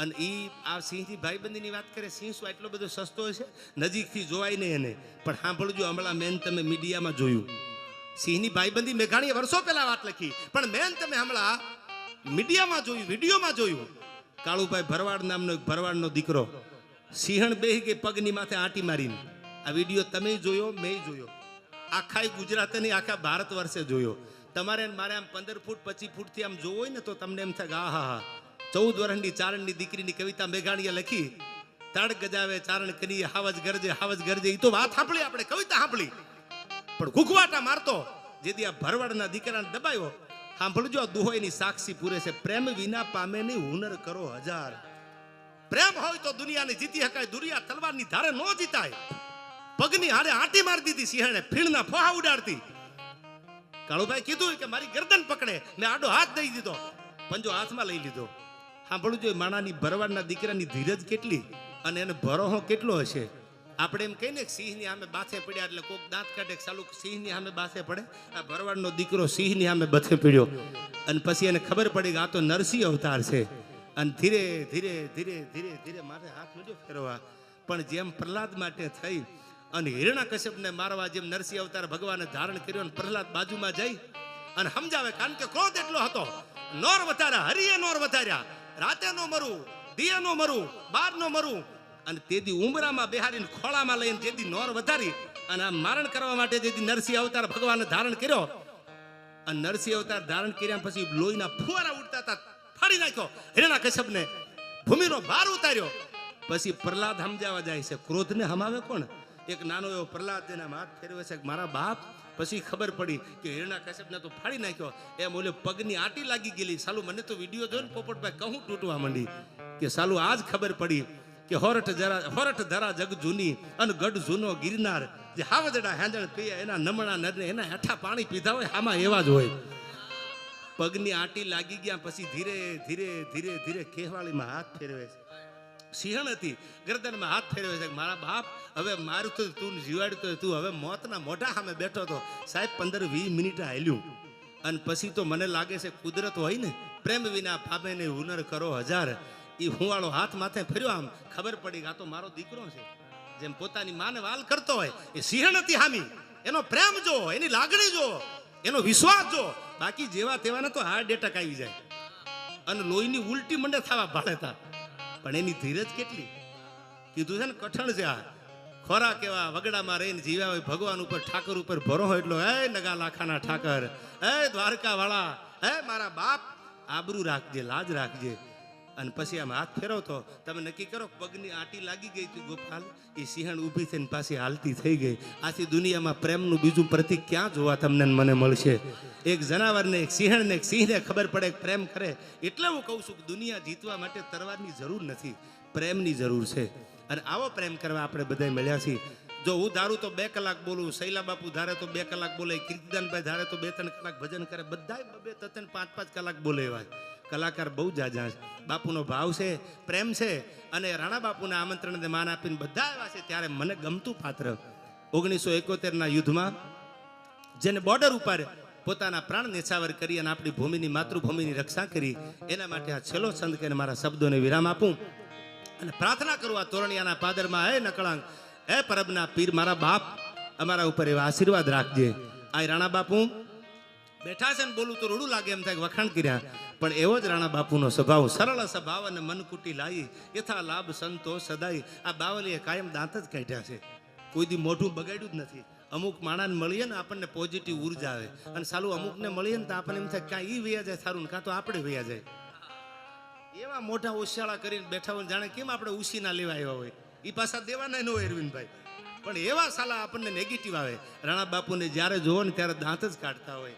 અને આ સિંહની ભાઈબંધીની વાત કરે, સિંહ શું એટલો બધો સસ્તો હશે? નજીકથી જોવાય નહીં એને. પણ સાંભળજો, હમણાં મેન તમે મીડિયામાં જોયું, સિંહની ભાઈબંધી મેઘાણીએ વર્ષો પહેલા વાત લખી, પણ મેન તમે હમણાં મીડિયામાં જોયું, વિડીયોમાં જોયું. કાળુભાઈ ભરવાડ નામનો એક ભરવાડનો દીકરો સિંહણ બેહી ગઈ પગની માથે આંટી મારીને. આ વિડીયો તમે જોયો, મેં જોયો, આખા ગુજરાત નહીં આખા ભારત વર્ષે જોયો. તમારે મારે આમ 15 ફૂટ 25 ફૂટથી આમ જોવો હોય ને તો તમને એમ થાય આ હા 14 વર્ષની ચારણની દીકરીની કવિતા મેઘાણીએ લખી, તાડ ગજાવે ચારણ કરી હાવજ ગરજે હાવજ ગરજે. એ તો વાત સાંભળી, આપણે કવિતા સાંભળી, પણ ઘૂઘવાટા મારતો જેથી આ ભરવાડના દીકરાને દબાયો. સાંભળજો, દુહોયની સાક્ષી પૂરે છે, પ્રેમ વિના પામે નહીં હુનર કરો 1000. પ્રેમ હોય તો દુનિયાને જીતી શકાય, દુનિયા તલવારની ધારે ન જીતાય. પગની હારે આંટી મારી દીધી સિંહણે, ફીણના ફોહા ઉડાડતી. કાળુભાઈ કીધું કે મારી ગરદન પકડે, મેં આડો હાથ દઈ દીધો, પંજો હાથમાં લઈ લીધો. સાંભળવું જોઈએ, માણાની ભરવાડના દીકરાની ધીરજ કેટલી અને એને ભરોહો કેટલો હશે. આપણે એમ કહીને કે સિંહની સામે બાથે પડ્યા એટલે કોક દાંત કાઢે કે સાલું સિંહની સામે બાથે પડે. આ ભરવાડનો દીકરો સિંહની સામે બથે પડ્યો અને પછી એને ખબર પડી કે આ તો નરસિંહ અવતાર છે. અને ધીરે ધીરે ધીરે ધીરે ધીરે મારે હાથ મળ્યો ફેરવા. પણ જેમ પ્રહલાદ માટે થઈ અને હિરણ્યકશ્યપને મારવા જેમ નરસિંહ અવતાર ભગવાને ધારણ કર્યો અને પ્રહલાદ બાજુમાં જઈ અને સમજાવે, કારણ કે ક્રોધ એટલો હતો. નોર વધાર્યા, હરિએ નોર વધાર્યા, રાતે નો મરું, દિયે નો મરું, બાર નો મરું. અને તેથી ઉમરામાં બેહારીને ખોળામાં લઈને જેથી નોર વધારી અને આ મારણ કરવા માટે જેથી નરસિંહ અવતાર ભગવાને ધારણ કર્યો. અને નરસિંહ અવતાર ધારણ કર્યા પછી લોહીના ફુવારા ઉડતા હતા, ફાડી નાખ્યો હિરણ્યકશ્યપને, ભૂમિનો ભાર ઉતાર્યો. પછી પ્રહલાદ સમજાવવા જાય છે. ક્રોધને હમાવે કોણ? એક નાનો એવો પ્રહલાદ જેના હાથ ફેરવે છે મારા બાપ. પછી ખબર પડી કે હિરણ્યકશ્યપને તો ફાડી નાખ્યો. એમ ઓલે પગની આટી લાગી ગયેલી. સાલું મને તો વિડીયો જોઈને પોપટભાઈ કહું તૂટવા માંડી કે સાલું આજ ખબર પડી કે હોરઠ ધરા જગ જૂની અને ગઢ જૂનો ગિરનાર. જે હાવજડા હેંજણ પીયા એના નમણા નરને એના હેઠા પાણી પીધા હોય આમાં એવા જ હોય. પગની આટી લાગી ગયા પછી ધીરે ધીરે ધીરે ધીરે કેહવાળીમાં હાથ ફેરવે છે. સિંહણ હતી, ગરદનમાં હાથ ફેરવે છે. મારા બાપ હવે મારું તો તું જીવાડતો તું હવે મોતના મોઢા સામે બેઠો હતો. સાહેબ 15-20 મિનિટ હાલ્યું. અને પછી તો મને લાગે છે કુદરત હોય ને, પ્રેમ વિના પામે ને હુનર કરો હજાર. એ હુંવાળો હાથ માથે ફર્યો, આમ ખબર પડી આ તો મારો દીકરો છે. જેમ પોતાની માને વાલ કરતો હોય એ સિંહણ હતી હામી. એનો પ્રેમ જો, એની લાગણી જો, એનો વિશ્વાસ જો. બાકી જેવા તેવાને તો હાર્ટ એટેક આવી જાય અને લોહીની ઉલટી મંડે થવા ભાળેતા. પણ એની ધીરજ કેટલી! કીધું છે ને કઠણ છે આ. ખોરા કેવા વગડામાં રહીને જીવ્યા હોય, ભગવાન ઉપર ઠાકર ઉપર ભરો હોય એટલો. હે નગા લાખાના ઠાકર, હે દ્વારકા વાળા, હે મારા બાપ, આબરૂ રાખજે, લાજ રાખજે. અને પછી આમ હાથ ફેરવતો. તમે નક્કી કરો પગની આટી લાગી ગઈ હતી ગોપાલ. એ સિંહણ ઊભી થઈને પાછી હાલતી થઈ ગઈ. આથી દુનિયામાં પ્રેમનું બીજું પ્રતીક ક્યાં જોવા તમને મને મળશે? એક જનાવરને, એક સિંહણને, એક સિંહને ખબર પડે કે પ્રેમ કરે. એટલે હું કહું છું કે દુનિયા જીતવા માટે તરવારની જરૂર નથી, પ્રેમની જરૂર છે. અને આવો પ્રેમ કરવા આપણે બધા મળ્યા છીએ. જો હું ધારું તો 2 કલાક બોલું, શૈલા બાપુ ધારે તો 2 કલાક બોલે, કીર્તિદાનભાઈ ધારે તો 2-3 કલાક ભજન કરે, બધા 2-3, 5-5 કલાક બોલે. એવા કલાકાર બહુ જાજા છે. બાપુનો ભાવ છે, પ્રેમ છે. અને રાણા બાપુના આમંત્રણને માન આપીને બધા આવ્યા છે. ત્યારે મને ગમતું પાત્ર 1971ના યુદ્ધમાં જેને બોર્ડર ઉપર પોતાના પ્રાણ નેછાવર કરી અને આપણી ભૂમિની, માતૃભૂમિની રક્ષા કરી, એના માટે આ છેલ્લો છંદ કહીને મારા શબ્દોને વિરામ આપું અને પ્રાર્થના કરું આ તોરણિયાના પાદરમાં. હે નકળાંગ, હે પરબના પીર, મારા બાપ અમારા ઉપર એવા આશીર્વાદ રાખજે. આ રાણા બાપુ બેઠા છે ને બોલું તો રૂડું લાગે એમ થાય વખાણ કર્યા. પણ એવો જ રાણા બાપુનો સ્વભાવ, સરળ સ્વભાવ અને મનકુટી લાઈ યથા લાભ સંતોષ સદાય. આ બાવલીએ કાયમ દાંત જ કાઢ્યા છે, કોઈ દી મોઢું બગાડ્યું જ નથી. અમુક માણાને મળીએ ને આપણને પોઝિટિવ ઉર્જા આવે. અને સાલું અમુકને મળીએ ને તો આપણને એમ થાય કાં ઈ વૈયા જાય સારું ને કાં તો આપણે વૈયા જાય. એવા મોઢા ઓશિયાળા કરીને બેઠા હોય, જાણે કેમ આપણે ઉસીના લેવા આવ્યા હોય. એ પાછા દેવાના ન હોય અરવિંદભાઈ. પણ એવા સાલા આપણને નેગેટિવ આવે. રાણા બાપુને જ્યારે જોવો ને ત્યારે દાંત જ કાઢતા હોય.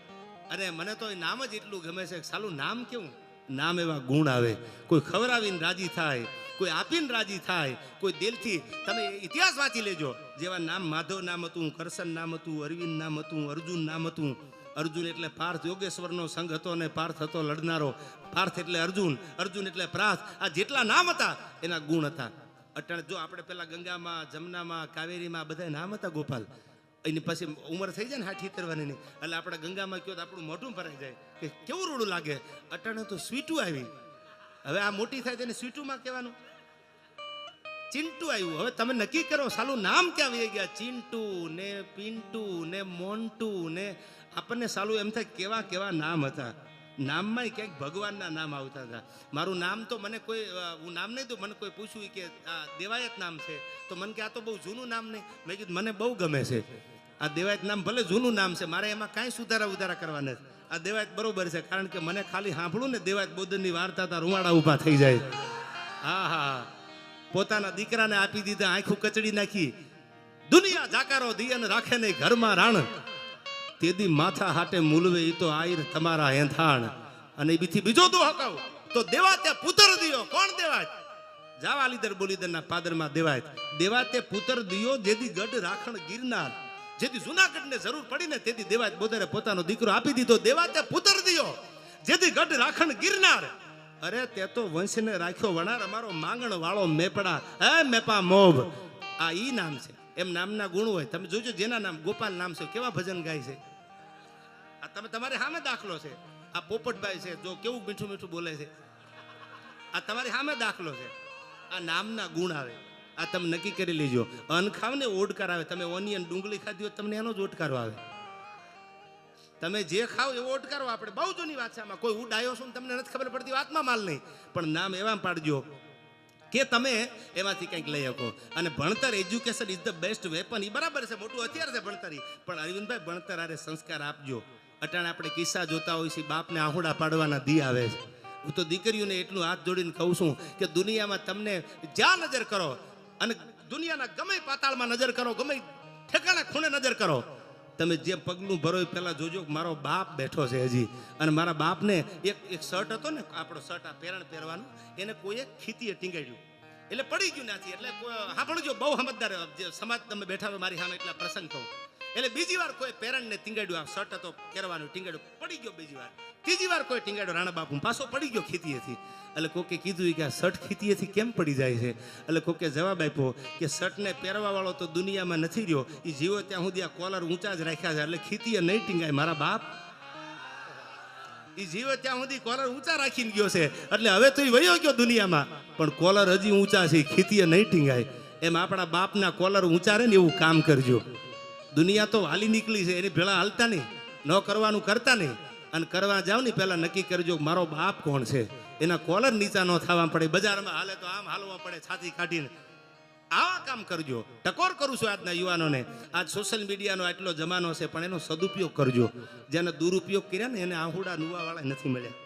અને મને તો એ નામ જ એટલું ગમે છે. સાલું નામ કેવું, નામ એવા ગુણ આવે. કોઈ ખવડાવીને રાજી થાય, કોઈ આપીને રાજી થાય, કોઈ દિલથી. તમે ઇતિહાસ વાંચી લેજો. જેવા નામ માધવ નામ હતું, કરશન નામ હતું, અરવિંદ નામ હતું, અર્જુન નામ હતું. અર્જુન એટલે પાર્થ, યોગેશ્વરનો સંઘ હતો ને પાર્થ હતો લડનારો. પાર્થ એટલે અર્જુન, અર્જુન એટલે પાર્થ. આ જેટલા નામ હતા એના ગુણ હતા. અટાણે જો આપણે પેલા ગંગામાં, જમનામાં, કાવેરીમાં બધા નામ હતા ગોપાલ. એની પછી ઉંમર થઈ જાય ને 60-70 વર્ષની, એટલે આપણે ગંગામાં કહો તો આપણું મોઢું ભરાઈ જાય કે કેવું રૂડું લાગે. અટાણે તો સ્વીટું આવી. હવે આ મોટી થાય તેને સ્વીટુમાં કહેવાનું. ચિંટુ આવ્યું. હવે તમે નક્કી કરો સાલું નામ ક્યાં આવી ગયા. ચિંટુ ને પિન્ટુ ને મોન્ટુ ને આપણને સાલું એમ થાય કેવા કેવા નામ હતા. નામમાં ક્યાંક ભગવાનના નામ આવતા હતા. મારું નામ તો મને કોઈ, હું નામ નહીં દઉં, મને કોઈ પૂછ્યું કે આ દેવાયત નામ છે તો મને કે આ તો બહુ જૂનું નામ નહીં. મેં કીધું મને બહુ ગમે છે આ દેવાયત નામ. ભલે જૂનું નામ છે, મારે એમાં કાંઈ સુધારા કરવાના નથી. આ દેવાયત બરોબર છે, કારણ કે મને ખાલી સાંભળું ને દેવાયત બોદનની વાર્તા હતા રૂવાડા ઊભા થઈ જાય. હા હા, પોતાના દીકરાને આપી દીધા, આંખું કચડી નાખી. દુનિયા જાકારો દિયન રાખે નહીં ઘરમાં રાણ, તેદી માથા હાટે મૂલવે ઈ તો આઈર તમારા હેંથાણ. અને બીથી બીજો દો હકાવ તો દેવાતે પુત્ર દિયો. કોણ દેવાત? જાવા લીદર બોલીદરના પાદરમાં દેવાત. દેવાતે પુત્ર દિયો જેદી ગઢ રાખણ ગિરનાર. જેદી જુનાગઢને જરૂર પડી ને તેથી દેવાત બોદરે પોતાનો દીકરો આપી દીધો. દેવાતે પુત્ર દિયો જેદી ગઢ રાખણ ગિરનાર. અરે તે તો વંશને રાખ્યો વણાર, અમારો માંગણ વાળો મેપડા. હે મેપા મોભ, આ ઈ નામ છે, એમ નામના ગુણ હોય. તમે જોજો જેના નામ ગોપાલ નામ છે, કેવા ભજન ગાય છે. આ તમે તમારી સામે દાખલો છે. આ પોપટભાઈ છે, જો કેવું મીઠું મીઠું બોલે છે. આ તમારી સામે દાખલો છે. આ નામના ગુણ આવે. આ તમે નક્કી કરી લેજો. અન્ન ખાવ ને ઓડકાર આવે. તમે ઓનિયન ડુંગળી ખાધી હોય તમને એનો જ ઓડકારો આવે. તમે જે ખાવ એવો ઓડકારો. આપણે બહુ જૂની વાત છે આમાં. કોઈ હું ડાયો છું તમને નથી ખબર પડતી, વાતમાં માલ નહીં. પણ નામ એવા પાડજો કે તમે એમાંથી કંઈક લઈ શકો. અને ભણતર, education is the best weapon. એ બરાબર છે, મોટું હથિયાર છે ભણતર. પણ અરવિંદભાઈ, ભણતર આરે સંસ્કાર આપજો. અટાણે આપણે કિસ્સા જોતા હોય છે, બાપને આહુડા પાડવાના દી આવે છે. હું તો દીકરીઓને એટલું હાથ જોડીને કહું છું કે દુનિયામાં તમને જ્યાં નજર કરો, અને દુનિયાના ગમે પાતાળમાં નજર કરો, ગમે ઠેકાણા ખૂણે નજર કરો, તમે જે પગલું ભરો એ પહેલાં જોજો મારો બાપ બેઠો છે હજી. અને મારા બાપને એક શર્ટ હતો ને, આપણો શર્ટ આ પેરણ પહેરવાનું, એને કોઈએ ખીતીએ ટીંગાડ્યું એટલે પડી ગયું નથી. એટલે હા ભણજો, બહુ સમજદાર જે સમાજ તમે બેઠા હોય મારી સામે, એટલા પ્રસંગ કહું. એટલે બીજી વાર કોઈ પેરણને ટીંગાડ્યું, આ શર્ટ હતો પહેરવાનું, ટીંગાડ્યું, પડી ગયો. બીજી વાર, ત્રીજી વાર કોઈ ટીંગાડ્યો રાણા બાપુ, પાછો પડી ગયો ખીતીએથી. એટલે કોકે કીધું કે આ શર્ટ ખીતીએથી કેમ પડી જાય છે? એટલે કોકે જવાબ આપ્યો કે શર્ટને પહેરવા વાળો તો દુનિયામાં નથી રહ્યો, એ જીવો ત્યાં સુધી આ કોલર ઊંચા જ રાખ્યા છે, એટલે ખીતીએ નહીં ટીંગાય. મારા બાપ એ જીવો ત્યાં સુધી કોલર ઊંચા રાખીને ગયો છે, એટલે હવે તો એ વયો ગયો દુનિયામાં, પણ કોલર હજી ઊંચા છે, ખીતીએ નહીં ટીંગાય. એમ આપણા બાપના કોલર ઊંચા રહે ને એવું કામ કરજો. દુનિયા તો હાલી નીકળી છે, એની ભેળા હાલતા નહીં, ન કરવાનું કરતા નહીં. અને કરવા જાવ ને પહેલા નક્કી કરજો મારો બાપ કોણ છે. એના કોલર નીચા ન થવા પડે. બજારમાં હાલે તો આમ હાલવા પડે છાતી કાઢીને. આવા કામ કરજો. ટકોર કરું છું આજના યુવાનોને. આજ સોશિયલ મીડિયાનો આટલો જમાનો છે, પણ એનો સદુપયોગ કરજો. જેને દુરુપયોગ કર્યા ને એને આહુડા નુવાવાળા નથી મળ્યા.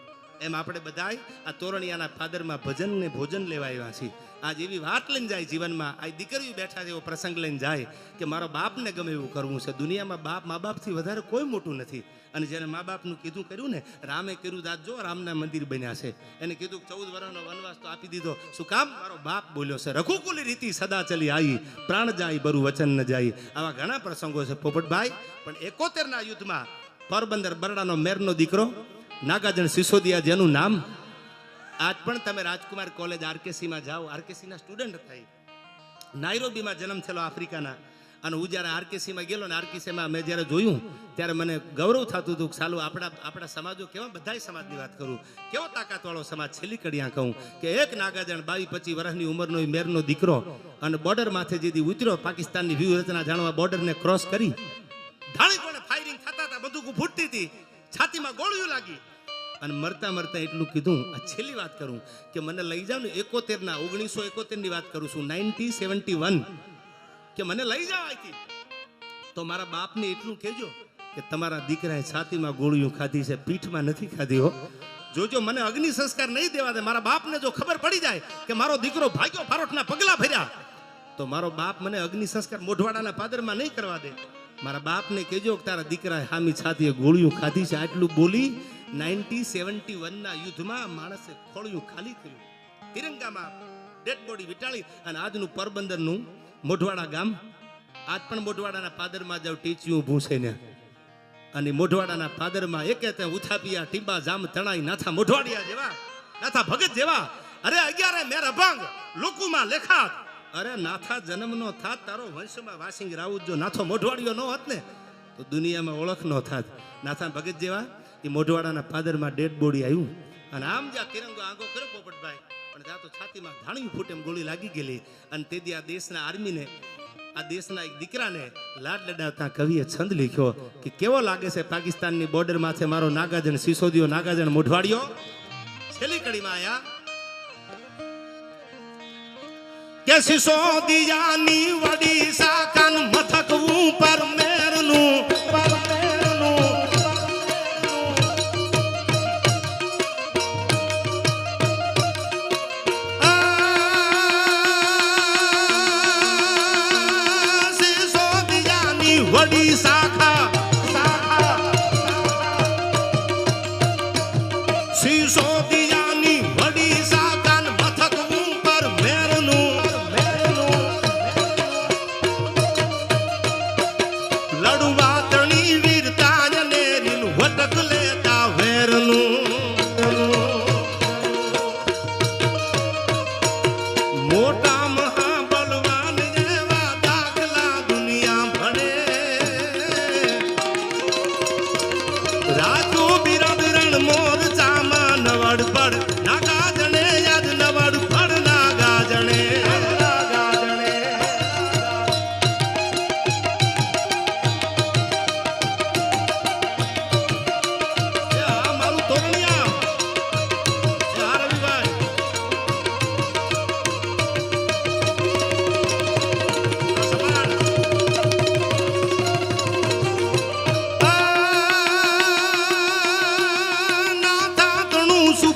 એમ આપણે બધાય આ તોરણિયાના ફાદરમાં ભજન ને ભોજન લેવા આવ્યા છીએ. આજ એવી વાત લઈને જાય જીવનમાં. આ દીકરીઓ બેઠા છે, એવો પ્રસંગ લઈને જાય કે મારા બાપને ગમે એવું કરવું છે. દુનિયામાં બાપ મા બાપથી વધારે કોઈ મોટું નથી. અને જ્યારે મા બાપનું કીધું કર્યું ને, રામે કર્યું દાદ જો રામના મંદિર બન્યા છે. એને કીધું 14 વર્ષનો વનવાસ તો આપી દીધો. શું કામ? મારો બાપ બોલ્યો છે. રઘુકુલી રીતિ સદા ચલી આવી, પ્રાણ જાય બરુ વચન ન જાય. આવા ઘણા પ્રસંગો છે પોપટભાઈ. પણ 71ના યુદ્ધમાં પોરબંદર બરડાનો મેરનો દીકરો નાગાજણ સિસોદિયા, જેનું નામ આજ પણ તમે રાજકુમાર કોલેજ આરકેસીમાં જાઓ, આરકેસીના સ્ટુડન્ટ હતા. નાઇરોબીમાં જન્મ થયેલો આફ્રિકાના. અને હું જ્યારે આરકેસીમાં ગયેલો ને, આરકેસીમાં મેં જ્યારે જોયું ત્યારે મને ગૌરવ થતું હતું કે સાલું આપણા સમાજો કેવા, બધાય સમાજની વાત કરું, કેવો તાકાતવાળો સમાજ. છેલ્લી કડિયા કહું કે એક નાગાજણ 22-25 વર્ષની ઉંમરનો મેરનો દીકરો, અને બોર્ડર માથે જેથી ઉતર્યો, પાકિસ્તાનની વ્યૂહરચના જાણવા બોર્ડરને ક્રોસ કરી, ધાણી કોણે ફાયરિંગ થતા હતા, બંદૂકો ફૂટતી હતી, છાતીમાં ગોળીઓ લાગી, અને મરતા મરતા એટલું કીધું. આ છેલ્લી વાત કરું કે મને લઈ જાવ ને 1971ની વાત કરું છું, 1971, કે મને લઈ જાવ અહીંથી, તો મારા બાપને એટલું કહેજો કે તમારા દીકરાએ છાતીમાં ગોળીઓ ખાધી છે, પીઠમાં નથી ખાધી હો. જોજો મને અગ્નિ સંસ્કાર નહીં દેવા દે. મારા બાપને જો ખબર પડી જાય કે મારો દીકરો ભાગ્યો, ફારોટના પગલા ભર્યા, તો મારો બાપ મને અગ્નિ સંસ્કાર મોઢવાડાના પાદરમાં નહીં કરવા દે. મારા બાપને કહેજો કે તારા દીકરાએ હામી છાતીએ ગોળીઓ ખાધી છે. આટલું બોલી 1971ના યુદ્ધમાં માણસે ખોળિયું ખાલી કર્યું, તિરંગામાં ડેડ બોડી વિટાળી. અને આજનું પોરબંદરનું મોઢવાડા ગામ, આજ પણ મોઢવાડાના પાદરમાં જાવ, ટીચિયું ભૂસે ને, અને મોઢવાડાના પાદરમાં એકે તે ઉથાપિયા, ટીંબા, જામ, તણાઈ, નાથા મોઢવાડિયા જેવા, નાથા ભગત જેવા. અરે 11 મેર અભંગ લોકોમાં લેખાત. અરે નાથા જન્મનો થાત, તારો વંશમાં વાસિંગ રાઉત જો નાથો મોઢવાડિયો ન હોત ને, તો દુનિયામાં ઓળખ ન થાત. નાથા ભગત જેવા એ મોઢવાડાના પાદરમાં ડેડ બોડી આવ્યું. અને આમ જ્યાં તિરંગો આંગો કર્યો પોપટભાઈ, પણ ત્યાં તો છાતીમાં ધાણ્યું ફૂટ એમ ગોળી લાગી ગયેલી. અને તેથી આ દેશના આર્મીને, આ દેશના એક દીકરાને લાડ લડાવતા કવિએ છંદ લખ્યો કે કેવો લાગે છે પાકિસ્તાનની બોર્ડર માથે મારો નાગાજણ સિસોદિયો, નાગાજણ મોઢવાડિયો. છેલ્લી કડીમાં આયા કે સિસોદિયાની વડી સાકન મથક ઉપર મેરનું, વડી શાખા સિસોદિયાની વડી શાખા મથક ઉપર મેરનું, લડવા તણી વીરતા ને રીલ વટક લેતા વેરનું. મોટા મહાબલવાન જેવા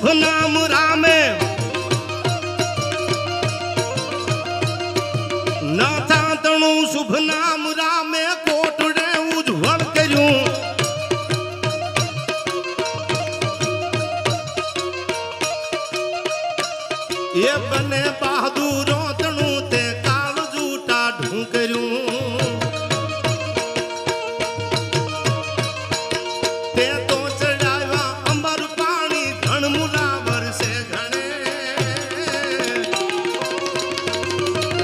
શુભ નામ રામે નાથા તણું શુભ નામ રામે કોટડે ઉજ્જવળ કર્યું એ બને બહાદુરો તણું તે કાળ જૂટા ઢું કર્યું તે તો ચડાવ્યા અંબર પાણી ધણ મુલા વરસે ઘણે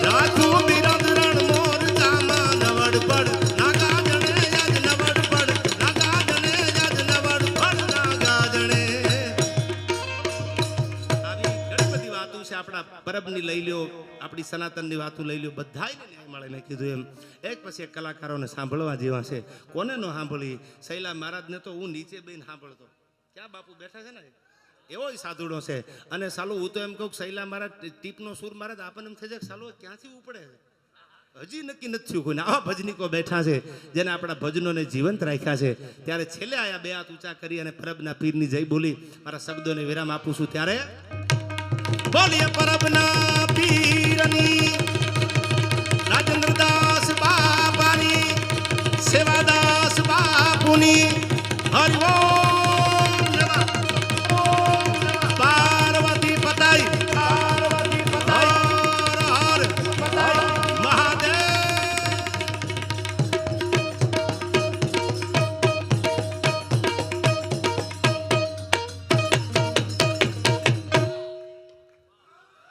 રાખું બિરદ રણ મોર જામા નવડ પડ નાગા જણે યજ નવડ પડ નાગા જણે યજ નવડ પડ નાગા જણે આવી ઘણી બધી વાતો છે આપણા પરબની લઈ લ્યો આપણી સનાતનની વાતો લઈ લ્યો બધાયને ન્યાય મળે મેં કીધું એમ એક પછી એક કલાકારોને સાંભળવા જેવા છે કોને નો સાંભળી શૈલા મહારાજને તો હું નીચે બેન સાંભળતો ક્યાં બાપુ બેઠા છે ને એવો સાધુડો છે અને સાલું હું તો એમ કહું શૈલા મહારાજ ટીપનો સૂર મહારાજ આપણને એમ થઈ જાય સાલું ક્યાંથી ઉપડે હજી નક્કી નથી થયું કોઈને આવા ભજનીકો બેઠા છે જેને આપણા ભજનોને જીવંત રાખ્યા છે ત્યારે છેલ્લે આયા બે હાથ ઊંચા કરી અને પરબના પીરની જય બોલી મારા શબ્દોને વિરામ આપું છું ત્યારે બોલીએ પરબના પીરની